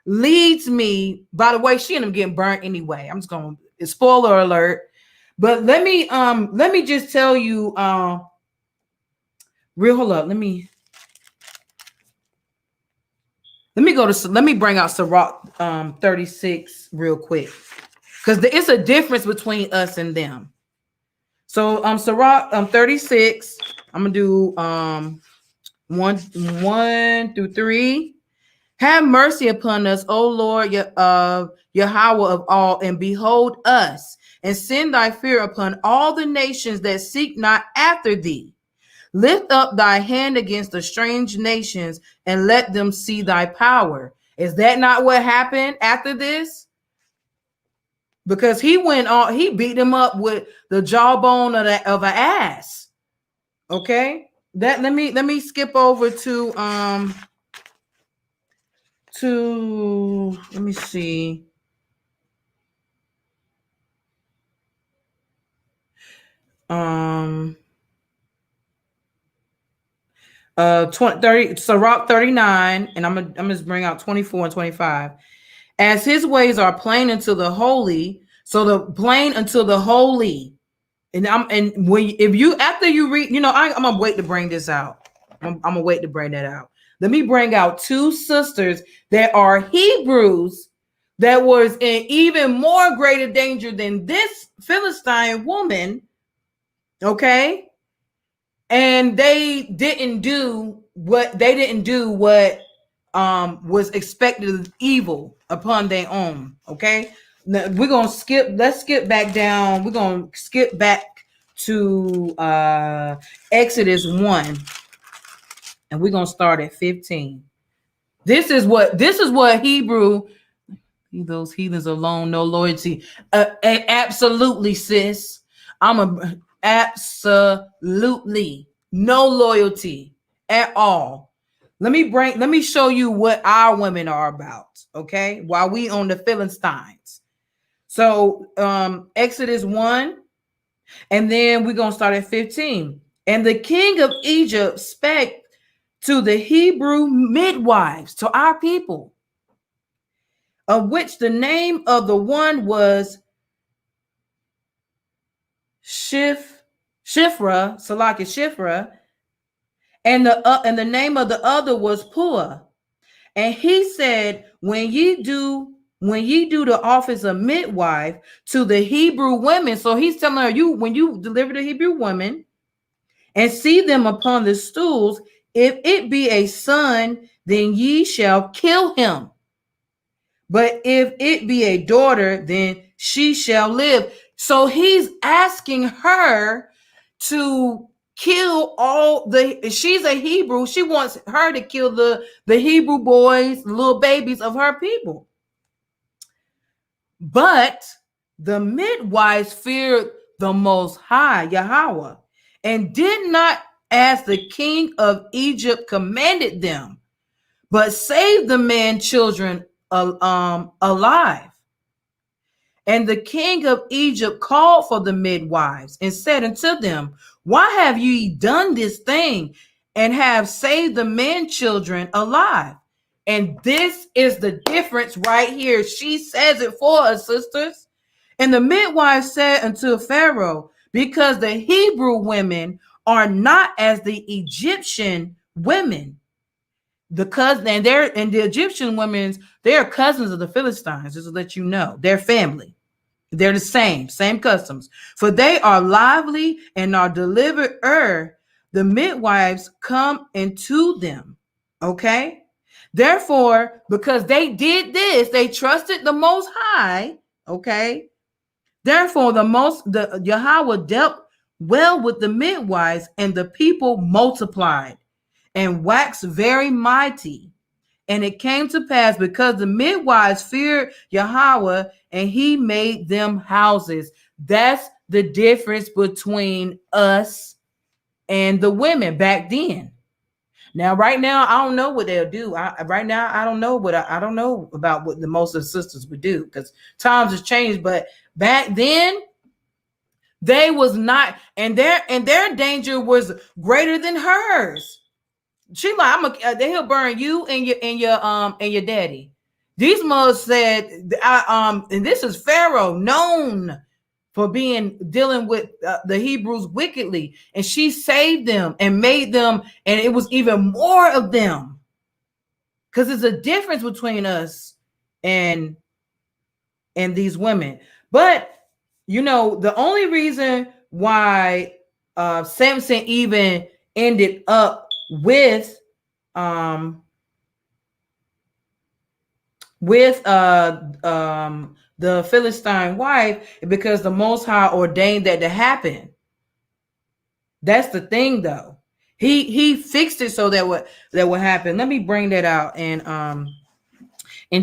leads me. By the way, she ended up getting burnt anyway. I'm just gonna, spoiler alert. But let me just tell you hold up. Let me bring out Sirach 36 real quick, because it's a difference between us and them. So Sirach 36, I'm gonna do 1 through 3. Have mercy upon us, O Lord, Yahweh of all, and behold us, and send thy fear upon all the nations that seek not after thee. Lift up thy hand against the strange nations, and let them see thy power. Is that not what happened after this? Because he beat them up with the jawbone of an ass. Okay, let me skip over to let me see. Sirach 39, and I'm just bring out 24 and 25. As his ways are plain unto the holy, so the plain unto the holy. And if you after you read, I'm gonna wait to bring this out. I'm gonna wait to bring that out. Let me bring out two sisters that are Hebrews that was in even more greater danger than this Philistine woman. Okay. And they didn't do what was expected of evil upon their own. Okay. Now let's skip back down. We're gonna skip back to Exodus 1, and we're gonna start at 15. This is what Hebrew, those heathens alone, no loyalty. Absolutely, sis. Absolutely no loyalty at all. Let me show you what our women are about, okay? While we on the Philistines. So Exodus 1, and then we're going to start at 15. And the king of Egypt spake to the Hebrew midwives, to our people, of which the name of the one was Shifra, and the name of the other was Pua. And he said, when ye do the office of midwife to the Hebrew women. So he's telling her, when you deliver the Hebrew women and see them upon the stools, if it be a son, then ye shall kill him. But if it be a daughter, then she shall live. So he's asking her to kill she's a Hebrew. She wants her to kill the Hebrew boys, little babies of her people. But the midwives feared the Most High, Yahweh, and did not as the king of Egypt commanded them, but saved the man children alive. And the king of Egypt called for the midwives and said unto them, why have ye done this thing and have saved the man children alive? And this is the difference right here. She says it for us, sisters. And the midwives said unto Pharaoh, because the Hebrew women are not as the Egyptian women. The Egyptian women, they are cousins of the Philistines, just to let you know. They're family. They're the same customs. For they are lively and are delivered the midwives come into them. Okay. Therefore, because they did this, they trusted the Most High. Okay. Therefore, the Yahweh dealt well with the midwives, and the people multiplied and waxed very mighty. And it came to pass, because the midwives feared Yahweh, and he made them houses. That's the difference between us and the women back then. Now, right now, I don't know what they'll do. Right now, I don't know I don't know about what the most of the sisters would do because times has changed. But back then, they was not, and their danger was greater than hers. She like, they'll burn you and your daddy. These mothers said, and this is Pharaoh, known for dealing with the Hebrews wickedly, and she saved them and made them, and it was even more of them, because there's a difference between us and these women. But the only reason why Samson even ended up with um the Philistine wife is because the Most High ordained that to happen. That's the thing, though. He fixed it so that would happen. Let me bring that out in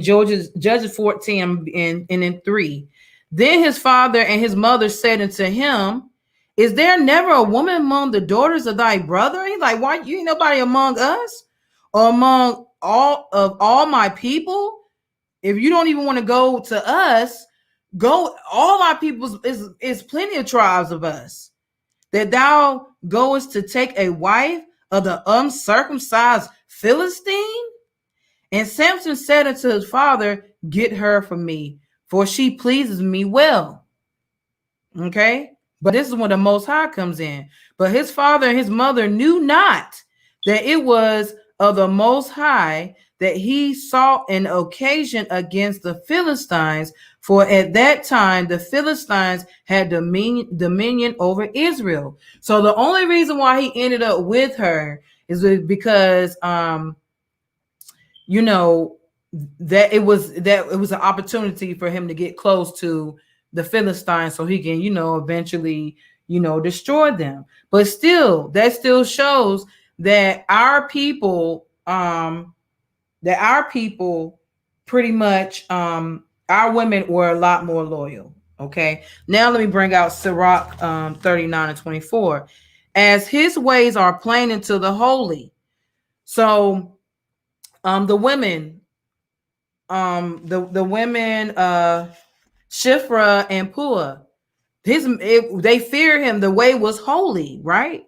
Judges 14 and in 3. Then his father and his mother said unto him, is there never a woman among the daughters of thy brother? He's like, why you ain't nobody among us or among all my people? If you don't even want to go to us, go all my people is plenty of tribes of us. That thou goest to take a wife of the uncircumcised Philistine? And Samson said unto his father, get her from me, for she pleases me well. Okay? But this is when the Most High comes in. But his father and his mother knew not that it was of the Most High that he sought an occasion against the Philistines, for at that time the Philistines had dominion over Israel. So the only reason why he ended up with her is because that it was an opportunity for him to get close to the Philistines so he can eventually destroy them. But still, that still shows that our people pretty much our women were a lot more loyal. Okay, now let me bring out Sirach 39 and 24. As his ways are plain unto the holy. So the women Shifra and Pua, they fear him. The way was holy, right?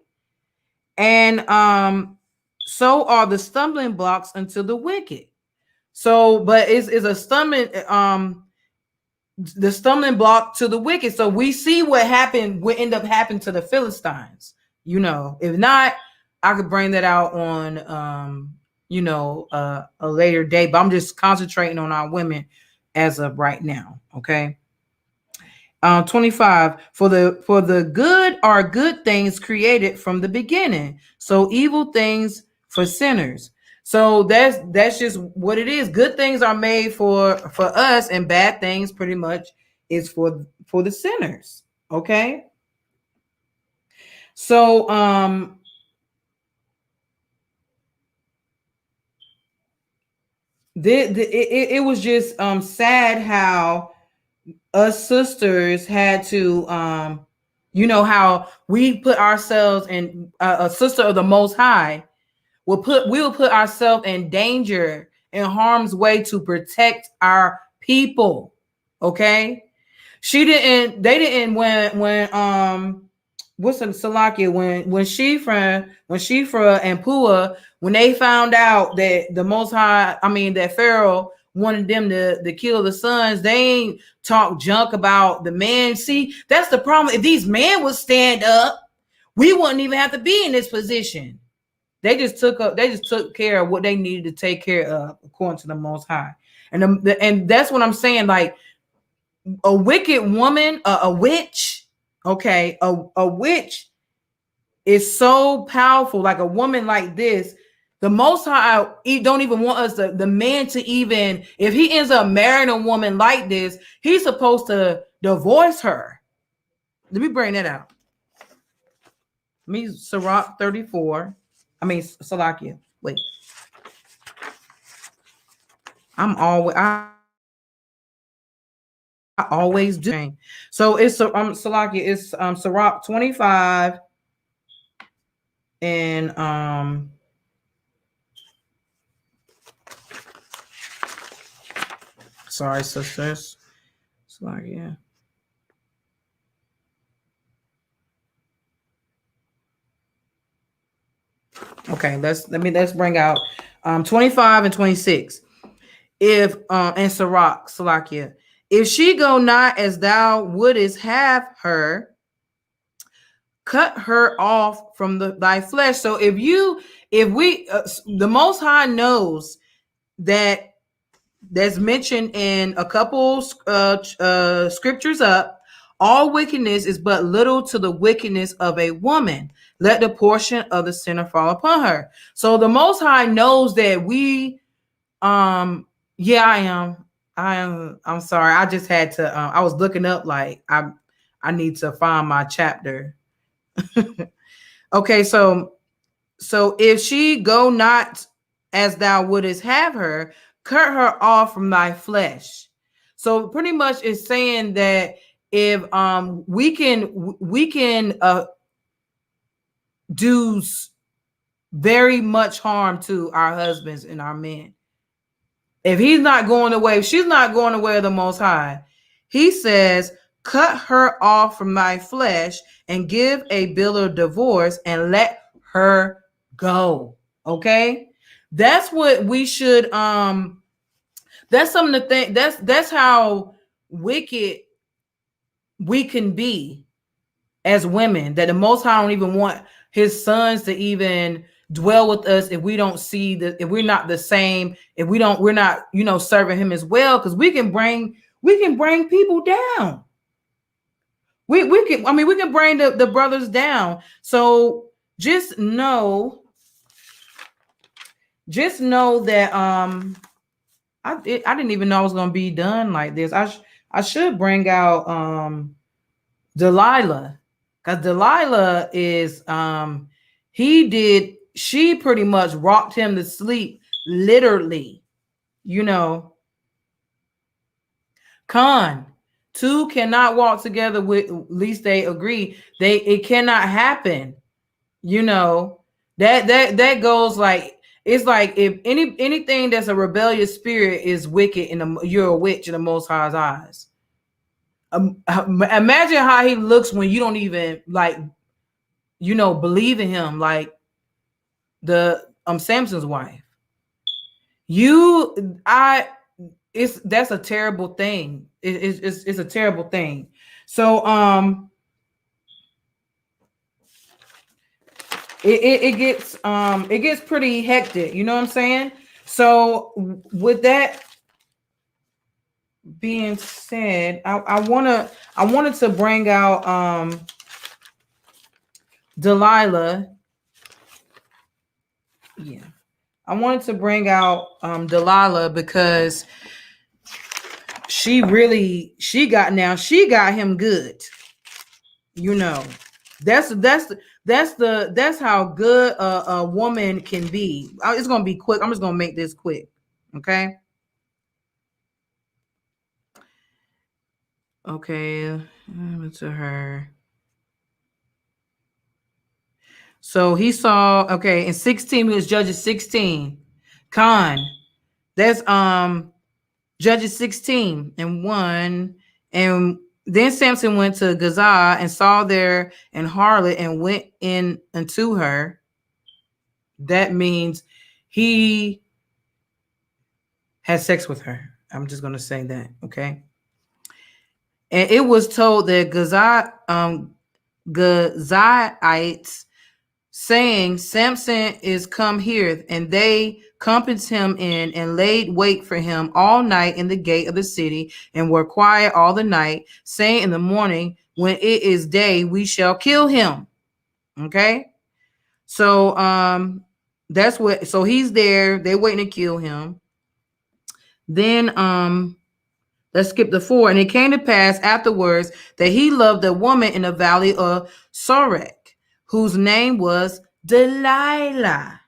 And so are the stumbling blocks unto the wicked. So, but is a stumbling the stumbling block to the wicked. So we see what end up happening to the Philistines. If not, I could bring that out on a later date. But I'm just concentrating on our women as of right now. Okay. 25. For the good are good things created from the beginning, so evil things for sinners. So that's just what it is. Good things are made for us, and bad things pretty much is for the sinners. Okay. So it was just sad how us sisters had to how we put ourselves in a sister of the Most High we'll put ourselves in danger, in harm's way, to protect our people. Okay. They didn't when what's in Salakia when Shifra and Pua, when they found out that the Most High, that Pharaoh wanted them to kill the sons, they ain't talk junk about the men. See, that's the problem. If these men would stand up, we wouldn't even have to be in this position. They just took care of what they needed to take care of according to the Most High. And that's what I'm saying. Like a wicked woman, a witch, okay, a witch is so powerful. Like a woman like this, the Most High don't even want us the man to even, if he ends up marrying a woman like this, he's supposed to divorce her. Let me bring that out. Sirach 34. Salakia. Wait. I always do. So it's Salakia. It's Sirach 25 And sorry, sisters. Sorry, yeah. Okay, let's bring out 25 and 26. If and Salakia, if she go not as thou wouldest have her, cut her off from thy flesh. So if we the Most High knows that that's mentioned in a couple scriptures up, all wickedness is but little to the wickedness of a woman. Let the portion of the sinner fall upon her. So the Most High knows that we yeah, I'm sorry. I just had to I was looking up, like I need to find my chapter. Okay, so if she go not as thou wouldest have her, cut her off from thy flesh. So pretty much it's saying that if we can do very much harm to our husbands and our men. If he's not going away, if she's not going away of the Most High, he says, cut her off from thy flesh and give a bill of divorce and let her go. Okay, that's what we should. That's something to think. That's how wicked we can be as women. That the Most High don't even want His sons to even dwell with us if we don't see that, if we're not the same, if we're not serving Him as well, because we can bring people down. We can bring the brothers down. So just know that I didn't even know I was gonna be done like this. I should bring out Delilah, because Delilah is she pretty much rocked him to sleep, literally. Two cannot walk together with least they agree. It cannot happen. That goes like, it's like if anything that's a rebellious spirit is wicked, you're a witch in the Most High's eyes. Imagine how he looks when you don't even believe in him, like the Samson's wife. That's a terrible thing. It's a terrible thing. So it gets pretty hectic, you know what I'm saying? So with that being said, I wanted to bring out Delilah. Yeah. I wanted to bring out Delilah because she got him good. That's how good a woman can be. It's gonna be quick. I'm just gonna make this quick. Okay. Okay. To her. So he saw, in 16, it was Judges 16. That's Judges 16 and 1. And then Samson went to Gaza and saw there an harlot and went in unto her. That means he had sex with her. I'm just gonna say that, okay? And it was told that Gazaites, saying, Samson is come here, and they compassed him in and laid wait for him all night in the gate of the city, and were quiet all the night, saying, in the morning, when it is day, we shall kill him. Okay, so that's what. So he's there. They're waiting to kill him. Then let's skip the 4. And it came to pass afterwards that he loved a woman in the valley of Sorek, whose name was Delilah.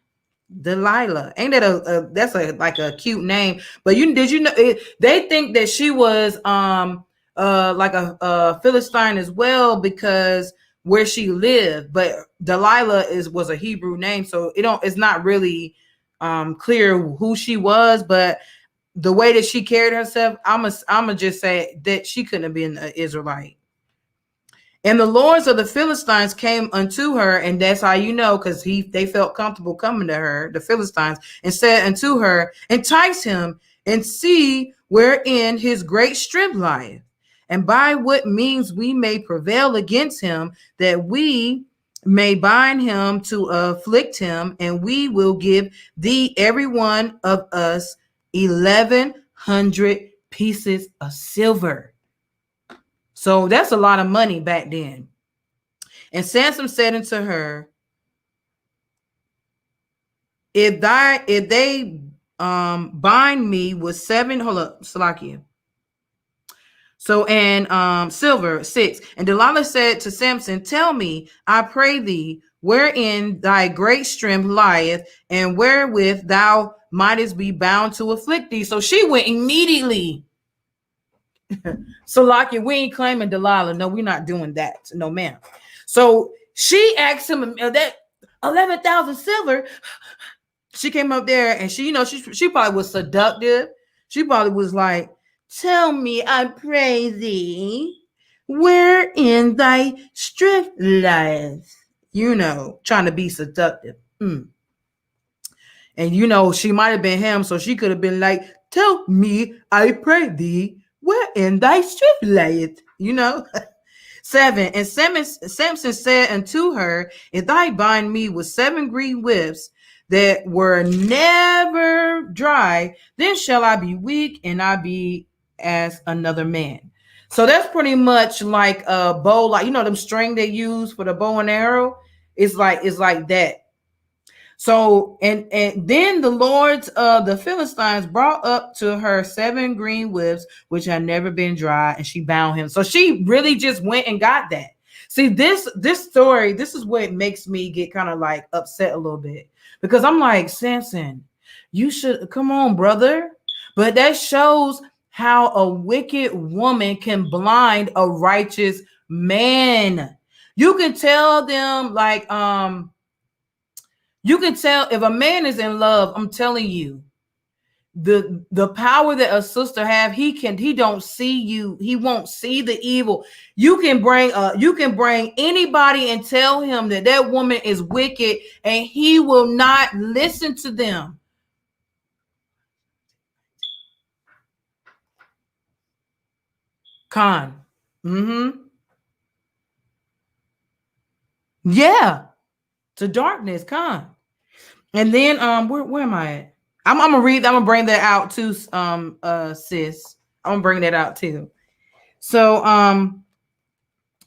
Ain't that that's like a cute name? But did you know they think that she was like a Philistine as well, because where she lived, but Delilah was a Hebrew name, so it's not really clear who she was, but the way that she carried herself, I'm just say that she couldn't have been an Israelite. And the lords of the Philistines came unto her, and that's how you know, because they felt comfortable coming to her, the Philistines, and said unto her, entice him, and see wherein his great strength lieth, and by what means we may prevail against him, that we may bind him to afflict him, and we will give thee every one of us 1,100 pieces of silver. So that's a lot of money back then. And Samson said unto her, if they bind me with 7, hold up, Salakia. So, and silver, 6. And Delilah said to Samson, tell me, I pray thee, wherein thy great strength lieth, and wherewith thou mightest be bound to afflict thee. So she went immediately. Salakia, we ain't claiming Delilah. No, we're not doing that. No, ma'am. So she asked him that 11,000 silver. She came up there and she probably was seductive. She probably was like, tell me, I pray thee, wherein thy strength lieth. Trying to be seductive. And she might have been him, so she could have been like, tell me, I pray thee, wherein thy strength lieth. 7. And Samson said unto her, if thou bind me with 7 green whips that were never dry, then shall I be weak, and I be as another man. So that's pretty much like a bow, like them string they use for the bow and arrow. It's like that. So, and then the lords of the Philistines brought up to her 7 green whips, which had never been dry, and she bound him. So she really just went and got that. See, this story, this is what makes me get kind of like upset a little bit, because I'm like, Samson, you should come on, brother. But that shows how a wicked woman can blind a righteous man. You can tell them like, you can tell if a man is in love. I'm telling you, the power that a sister have, he don't see you. He won't see the evil. You can bring anybody and tell him that woman is wicked, and he will not listen to them. Khan. Yeah. To darkness, Khan. And then where am I at? I'm gonna bring that out too, sis. I'm gonna bring that out too. So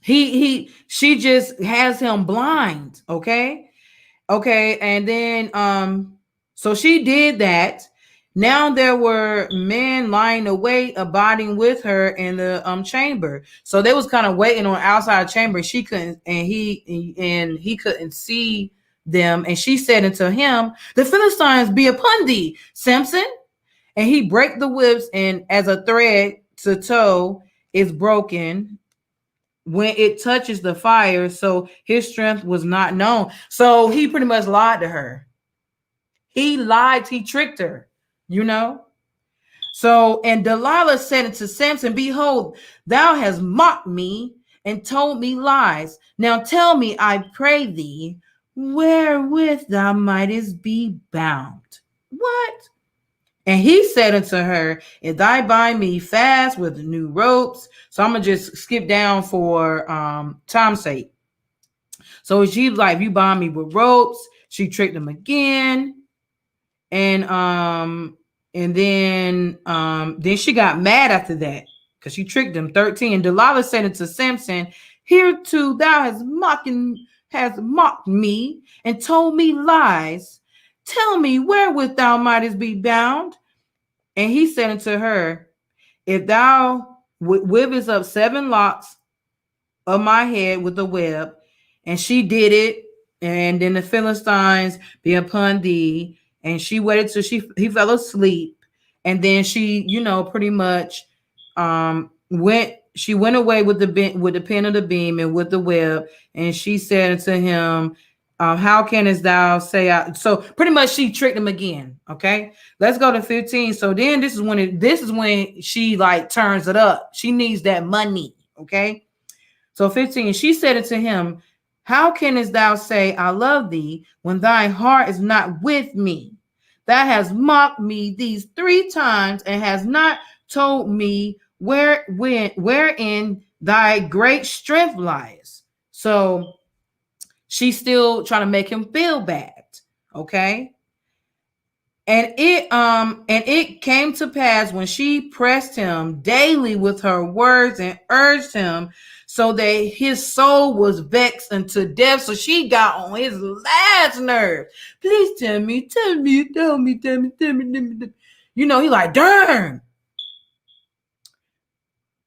she just has him blind, okay, and then so she did that. Now there were men lying await, abiding with her in the chamber. So they was kind of waiting on outside chamber. She couldn't, and he couldn't see them. And she said unto him, the Philistines be upon thee, Samson. And he break the whips, and as a thread to toe is broken when it touches the fire, so his strength was not known. So he pretty much lied to her. He lied, he tricked her, So, and Delilah said unto Samson, behold, thou hast mocked me and told me lies. Now tell me, I pray thee, wherewith thou mightest be bound. What? And he said unto her, if thou bind me fast with new ropes. So I'm going to just skip down for time's sake. So she's like, if you bind me with ropes, she tricked him again. And then she got mad after that, because she tricked him. 13. And Delilah said unto Samson, hereto thou hast mocked me and told me lies. Tell me wherewith thou mightest be bound. And he said unto her, if thou wivest up 7 locks of my head with a web. And she did it. And then the Philistines be upon thee. And she waited till he fell asleep. And then she, pretty much went she went away with the pin of the beam and with the web, and she said to him, how canst thou say so pretty much she tricked him again. Okay, let's go to 15. So then this is when she like turns it up. She needs that money. Okay, so 15, she said it to him, how canst thou say I love thee when thy heart is not with me? Thou hast mocked me these 3 times and has not told me wherein thy great strength lies. So she's still trying to make him feel bad. Okay. And it came to pass when she pressed him daily with her words and urged him, so that his soul was vexed unto death. So she got on his last nerve. Please tell me. You know, he like, darn.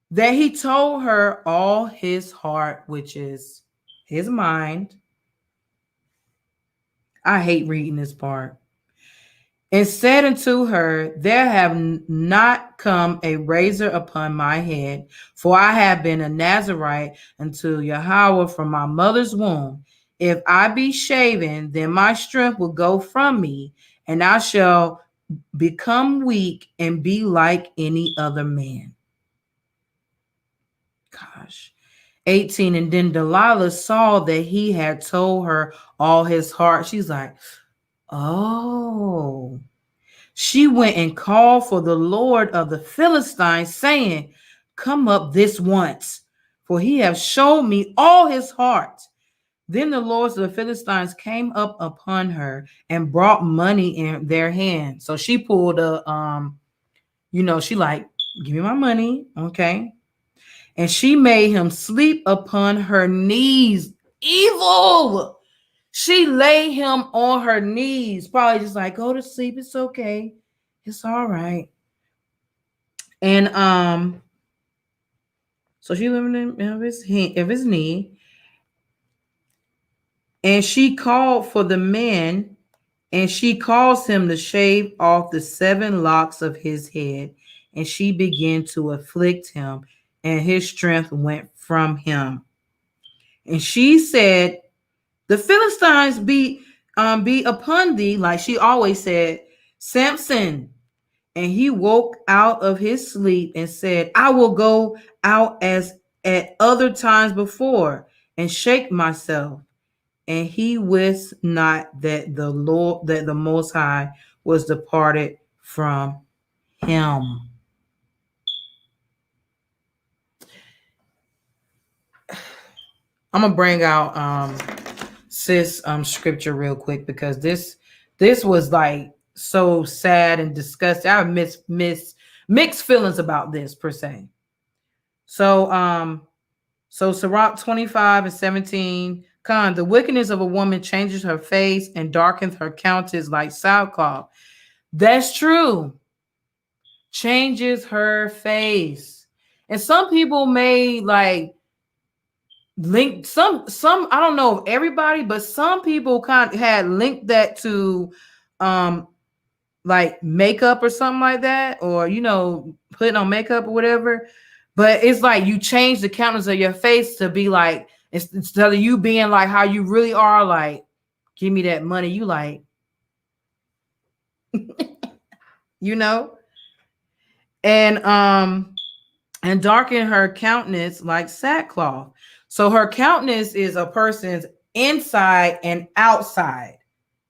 That he told her all his heart, which is his mind. I hate reading this part. And said unto her, there have not come a razor upon my head, for I have been a Nazarite unto Yahweh from my mother's womb. If I be shaven, then my strength will go from me, and I shall become weak and be like any other man. Gosh. 18. And then Delilah saw that he had told her all his heart. She's like, oh. She went and called for the Lord of the Philistines, saying, come up this once, for he hath shown me all his heart. Then the lords of the Philistines came up upon her and brought money in their hand. So she pulled she like, give me my money. Okay. And she made him sleep upon her knees. Evil. She laid him on her knees, probably just like, go to sleep. It's okay. It's all right. And so she lived in his knee, and she called for the men, and she caused him to shave off the 7 locks of his head, and she began to afflict him, and his strength went from him. And she said, the Philistines be upon thee, like she always said, Samson. And he woke out of his sleep and said, I will go out as at other times before and shake myself. And he wist not that the Lord, that the Most High was departed from him. I'm gonna bring out sis scripture real quick, because this was like so sad and disgusting. I have mixed feelings about this per se. So Sirach 25:17, the wickedness of a woman changes her face and darkens her countenance like sackcloth. That's true. Changes her face. And some people may like link some I don't know if everybody, but some people kind of had linked that to like makeup or something like that, or putting on makeup or whatever. But it's like you change the countenance of your face to be like, instead of you being like how you really are, like, give me that money, you like and darken her countenance like sackcloth. So her countenance is a person's inside and outside.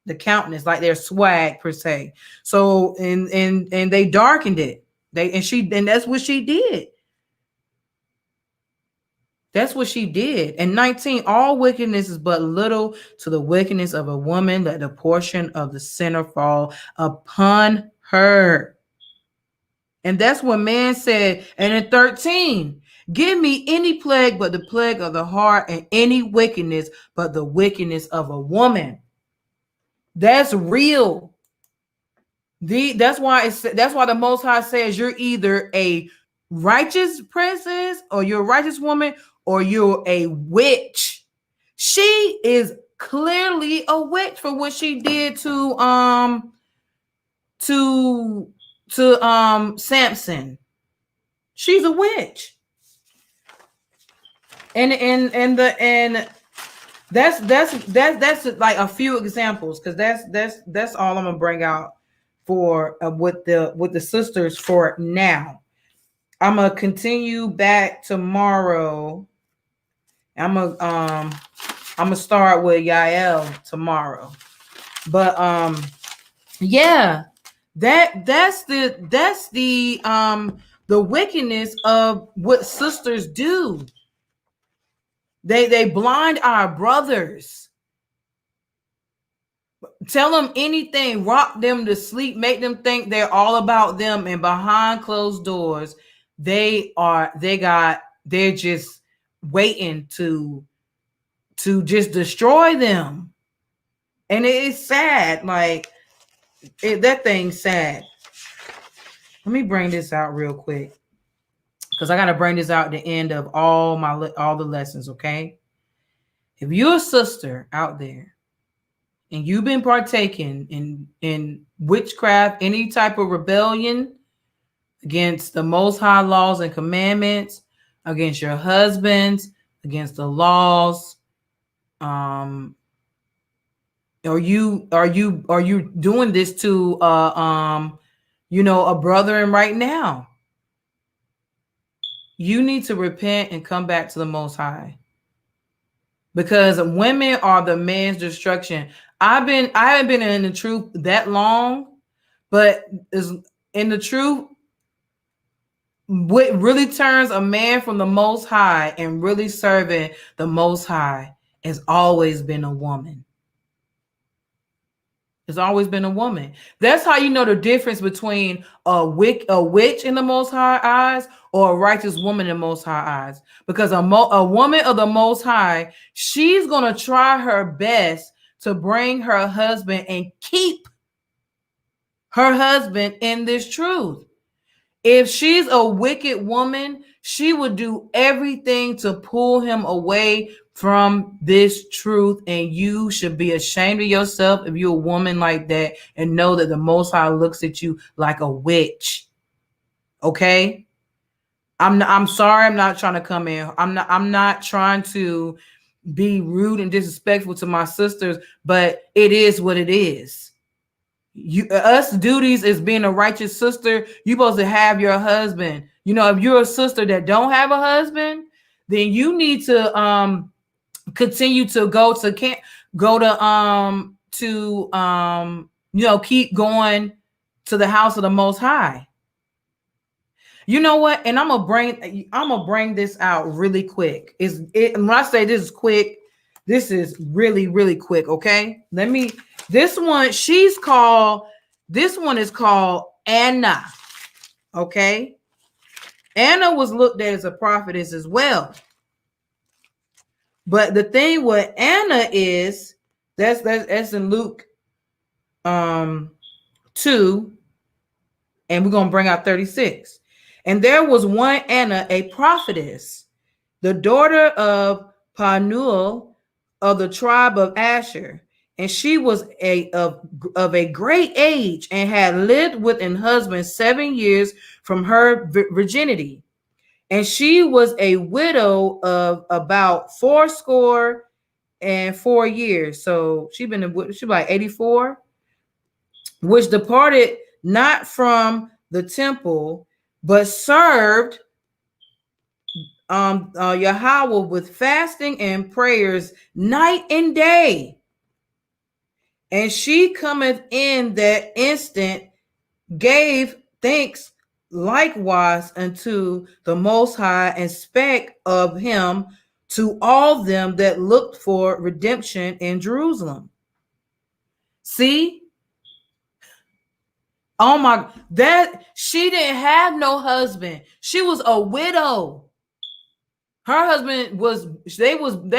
The countenance, like their swag per se. So and they darkened it. And that's what she did. That's what she did. And 19, all wickedness is but little to the wickedness of a woman, that the portion of the sinner fall upon her. And that's what man said. And in 13, give me any plague but the plague of the heart, and any wickedness but the wickedness of a woman. That's real. That's why the Most High says you're either a righteous princess, or you're a righteous woman, or you're a witch. She is clearly a witch for what she did to Samson. She's a witch. And that's like a few examples, because that's all I'm gonna bring out for with the sisters for now. I'm gonna continue back tomorrow. I'm gonna start with Yael tomorrow. But yeah, that's the wickedness of what sisters do. They blind our brothers. Tell them anything, rock them to sleep, make them think they're all about them, and behind closed doors, they're just waiting to just destroy them. And it's sad. Like that thing's sad. Let me bring this out real quick, because I got to bring this out at the end of all the lessons. Okay, if you're a sister out there and you've been partaking in witchcraft, any type of rebellion against the Most High laws and commandments, against your husbands, against the laws, are you doing this to a brother right now? You need to repent and come back to the Most High, because women are the man's destruction. I haven't been in the truth that long, but in the truth, what really turns a man from the Most High and really serving the Most High has always been a woman. It's always been a woman. That's how you know the difference between a witch in the Most High eyes or a righteous woman in the Most High eyes. Because a woman of the Most High, she's going to try her best to bring her husband and keep her husband in this truth. If she's a wicked woman, she would do everything to pull him away from this truth. And you should be ashamed of yourself if you're a woman like that, and know that the Most High looks at you like a witch. Okay? I'm sorry, I'm not trying to come in. I'm not trying to be rude and disrespectful to my sisters, but it is what it is. Us duties as being a righteous sister, you're supposed to have your husband. If you're a sister that don't have a husband, then you need to continue to go to camp, keep going to the house of the Most High. You know what? And I'm gonna bring this out really quick. When I say this is quick, this is really, really quick. Okay, this one is called Anna. Okay, Anna was looked at as a prophetess as well. But the thing with Anna is that's in Luke 2, and we're gonna bring out 36. And there was one Anna, a prophetess, the daughter of Panuel of the tribe of Asher. And she was of a great age, and had lived with an husband 7 years from her virginity. And she was a widow of about 84 years. So she like 84, which departed not from the temple, but served Yahweh with fasting and prayers night and day. And she cometh in that instant, gave thanks likewise unto the Most High, and spake of him to all them that looked for redemption in Jerusalem. See? Oh my, that she didn't have no husband. She was a widow. Her husband they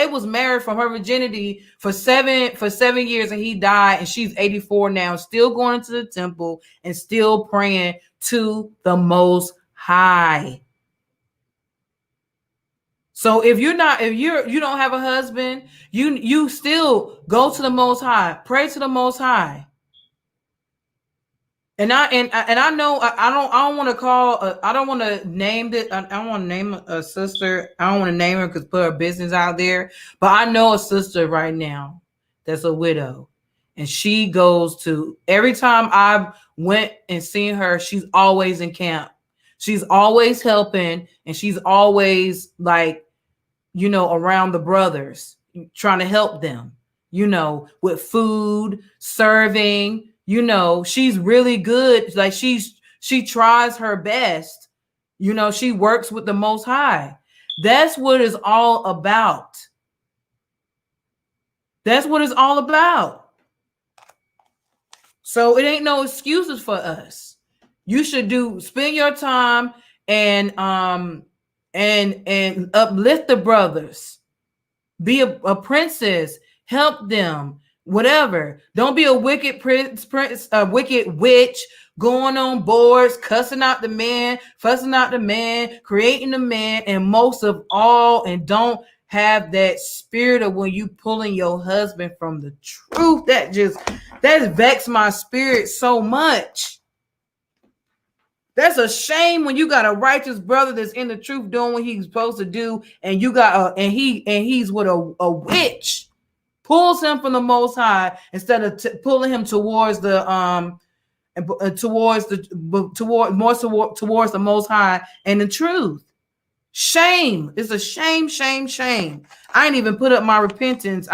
was married from her virginity for 7 years, and he died, and she's 84 now, still going to the temple and still praying to the Most High. So if you don't have a husband, you still go to the Most High, pray to the Most High. And I know I don't want to call I don't want to name it. I don't want to name a sister. I don't want to name her because put her business out there. But I know a sister right now that's a widow, and she goes to every time I went and seen her. She's always in camp. She's always helping, and she's always like, around the brothers, trying to help them, with food, serving, she's really good. Like she tries her best. She works with the Most High. That's what it's all about. That's what it's all about. So it ain't no excuses for us. You should spend your time and uplift the brothers. Be a princess, help them, whatever. Don't be a wicked prince, a wicked witch going on boards, cussing out the man, fussing out the man, creating the man, and most of all, and don't have that spirit of when you pulling your husband from the truth. That vexed my spirit so much. That's a shame when you got a righteous brother that's in the truth doing what he's supposed to do, and you got he's with a witch, pulls him from the Most High instead of pulling him towards the towards the Most High and the truth. Shame. It's a shame, shame, shame. I ain't even put up my repentance.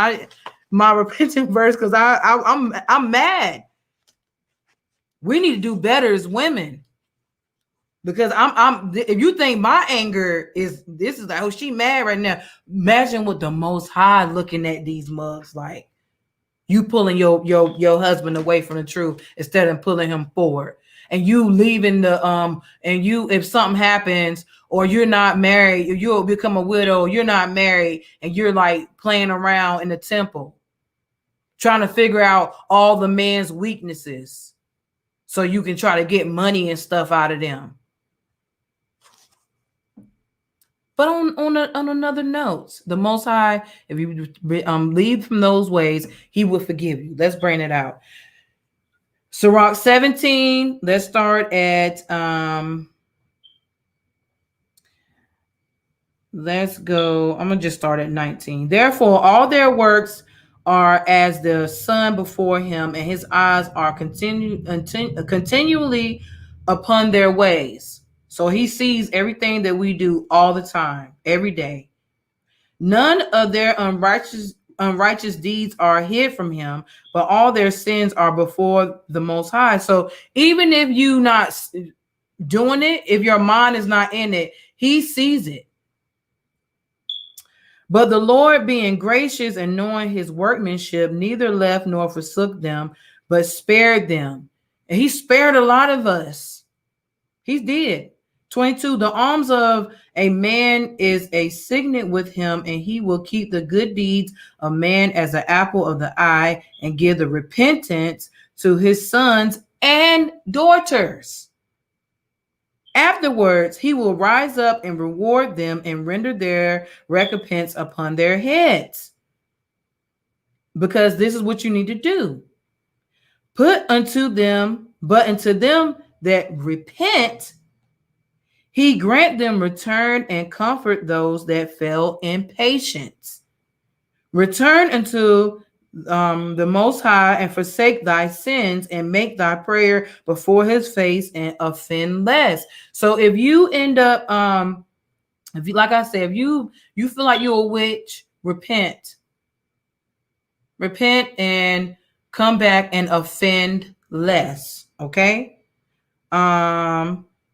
My repentant verse because I'm mad. We need to do better as women. Because if you think my anger is like, oh, she mad right now. Imagine what the Most High looking at these mugs like. You pulling your husband away from the truth instead of pulling him forward. And you leaving if something happens or you're not married, you'll become a widow, you're not married, and you're like playing around in the temple, trying to figure out all the man's weaknesses so you can try to get money and stuff out of them. But on another note, the Most High, if you leave from those ways, he will forgive you. Let's bring it out. Sirach 17, let's start at, let's go. I'm going to just start at 19. Therefore, all their works are as the sun before him, and his eyes are continually upon their ways. So he sees everything that we do all the time, every day. None of their unrighteous deeds are hid from him, but all their sins are before the Most High. So even if you not doing it, if your mind is not in it, he sees it. But the Lord, being gracious and knowing his workmanship, neither left nor forsook them, but spared them. And he spared a lot of us. He did. 22, the arms of a man is a signet with him, and he will keep the good deeds of man as an apple of the eye, and give the repentance to his sons and daughters. Afterwards, he will rise up and reward them and render their recompense upon their heads. Because this is what you need to do. But unto them that repent, he grant them return and comfort those that fell in patience. Return unto the Most High and forsake thy sins and make thy prayer before his face and offend less. So if you end up, if you, like I said, if you feel like you're a witch, repent and come back and offend less. Okay.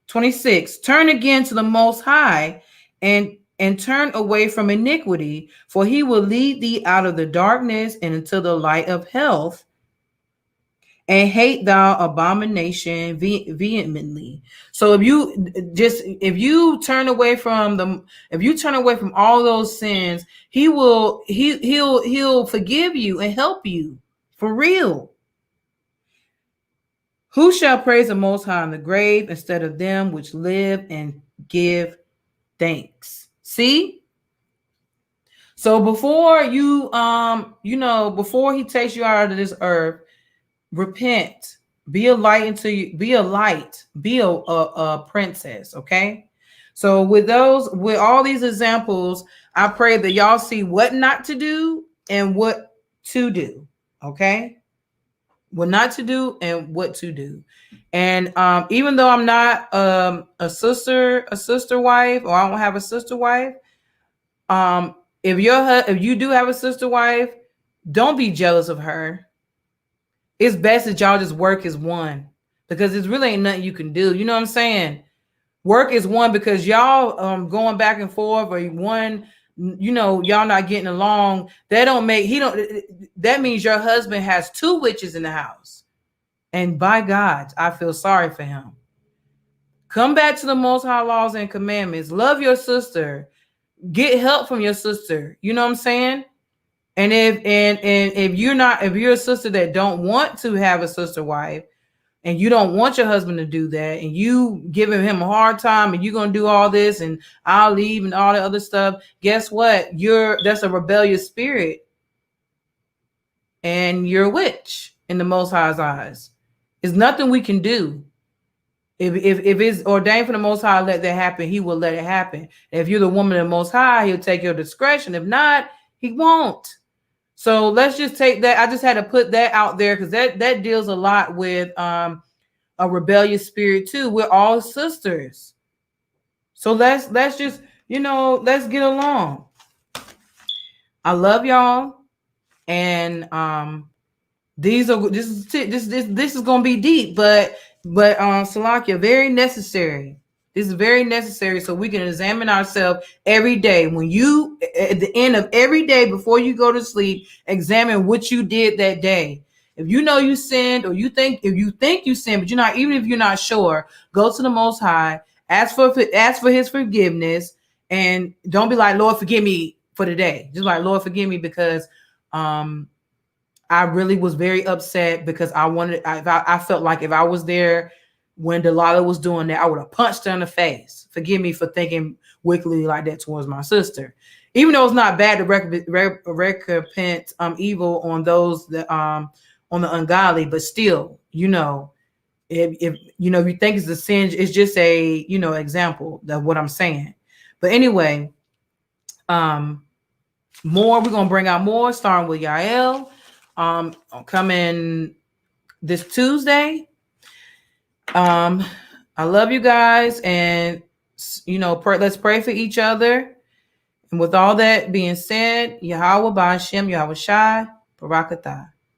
26, turn again to the Most High and turn away from iniquity, for he will lead thee out of the darkness and into the light of health, and hate thou abomination vehemently. So if you turn away from all those sins, he'll forgive you and help you for real. Who shall praise the Most High in the grave instead of them which live and give thanks? See? So before you, before he takes you out of this earth, repent Be a light into you. Be a light. Be a princess. Okay. So with all these examples, I pray that y'all see what not to do and what to do. Okay. What not to do and what to do. And even though I'm not a sister wife, or I don't have a sister wife, if you do have a sister wife, don't be jealous of her. It's best that y'all just work as one, because it's really ain't nothing you can do. You know what I'm saying? Work as one, because y'all going back and forth, or one, y'all not getting along. That means your husband has two witches in the house. And by God, I feel sorry for him. Come back to the Most High laws and commandments. Love your sister. Get help from your sister. You know what I'm saying? And if you're a sister that don't want to have a sister wife, and you don't want your husband to do that, and you giving him a hard time, and you're gonna do all this, and I'll leave, and all the other stuff, guess what? That's a rebellious spirit, and you're a witch in the Most High's eyes. There's nothing we can do. If it's ordained for the Most High, let that happen. He will let it happen. And if you're the woman of the Most High, he'll take your discretion. If not, he won't. So let's just take that. I just had to put that out there, because that deals a lot with a rebellious spirit too. We're all sisters. So let's just, let's get along. I love y'all. And this is gonna be deep, but Salakia, very necessary. This is very necessary, so we can examine ourselves every day. When you, at the end of every day before you go to sleep, examine what you did that day. If you know you sinned, or if you think you sinned, but you're not, even if you're not sure, go to the Most High, ask for his forgiveness, and don't be like, Lord, forgive me for the day. Just like, Lord, forgive me, because I really was very upset, because I felt like if I was there when Delilah was doing that, I would have punched her in the face. Forgive me for thinking wickedly like that towards my sister. Even though it's not bad to recompense evil on those that on the ungodly, but still, if you think it's a sin, it's just a example of what I'm saying. But anyway, we're gonna bring out more, starting with Yael. Coming this Tuesday. I love you guys, and let's pray for each other. And with all that being said, Yahawashi, Yahawashi, Barakatah.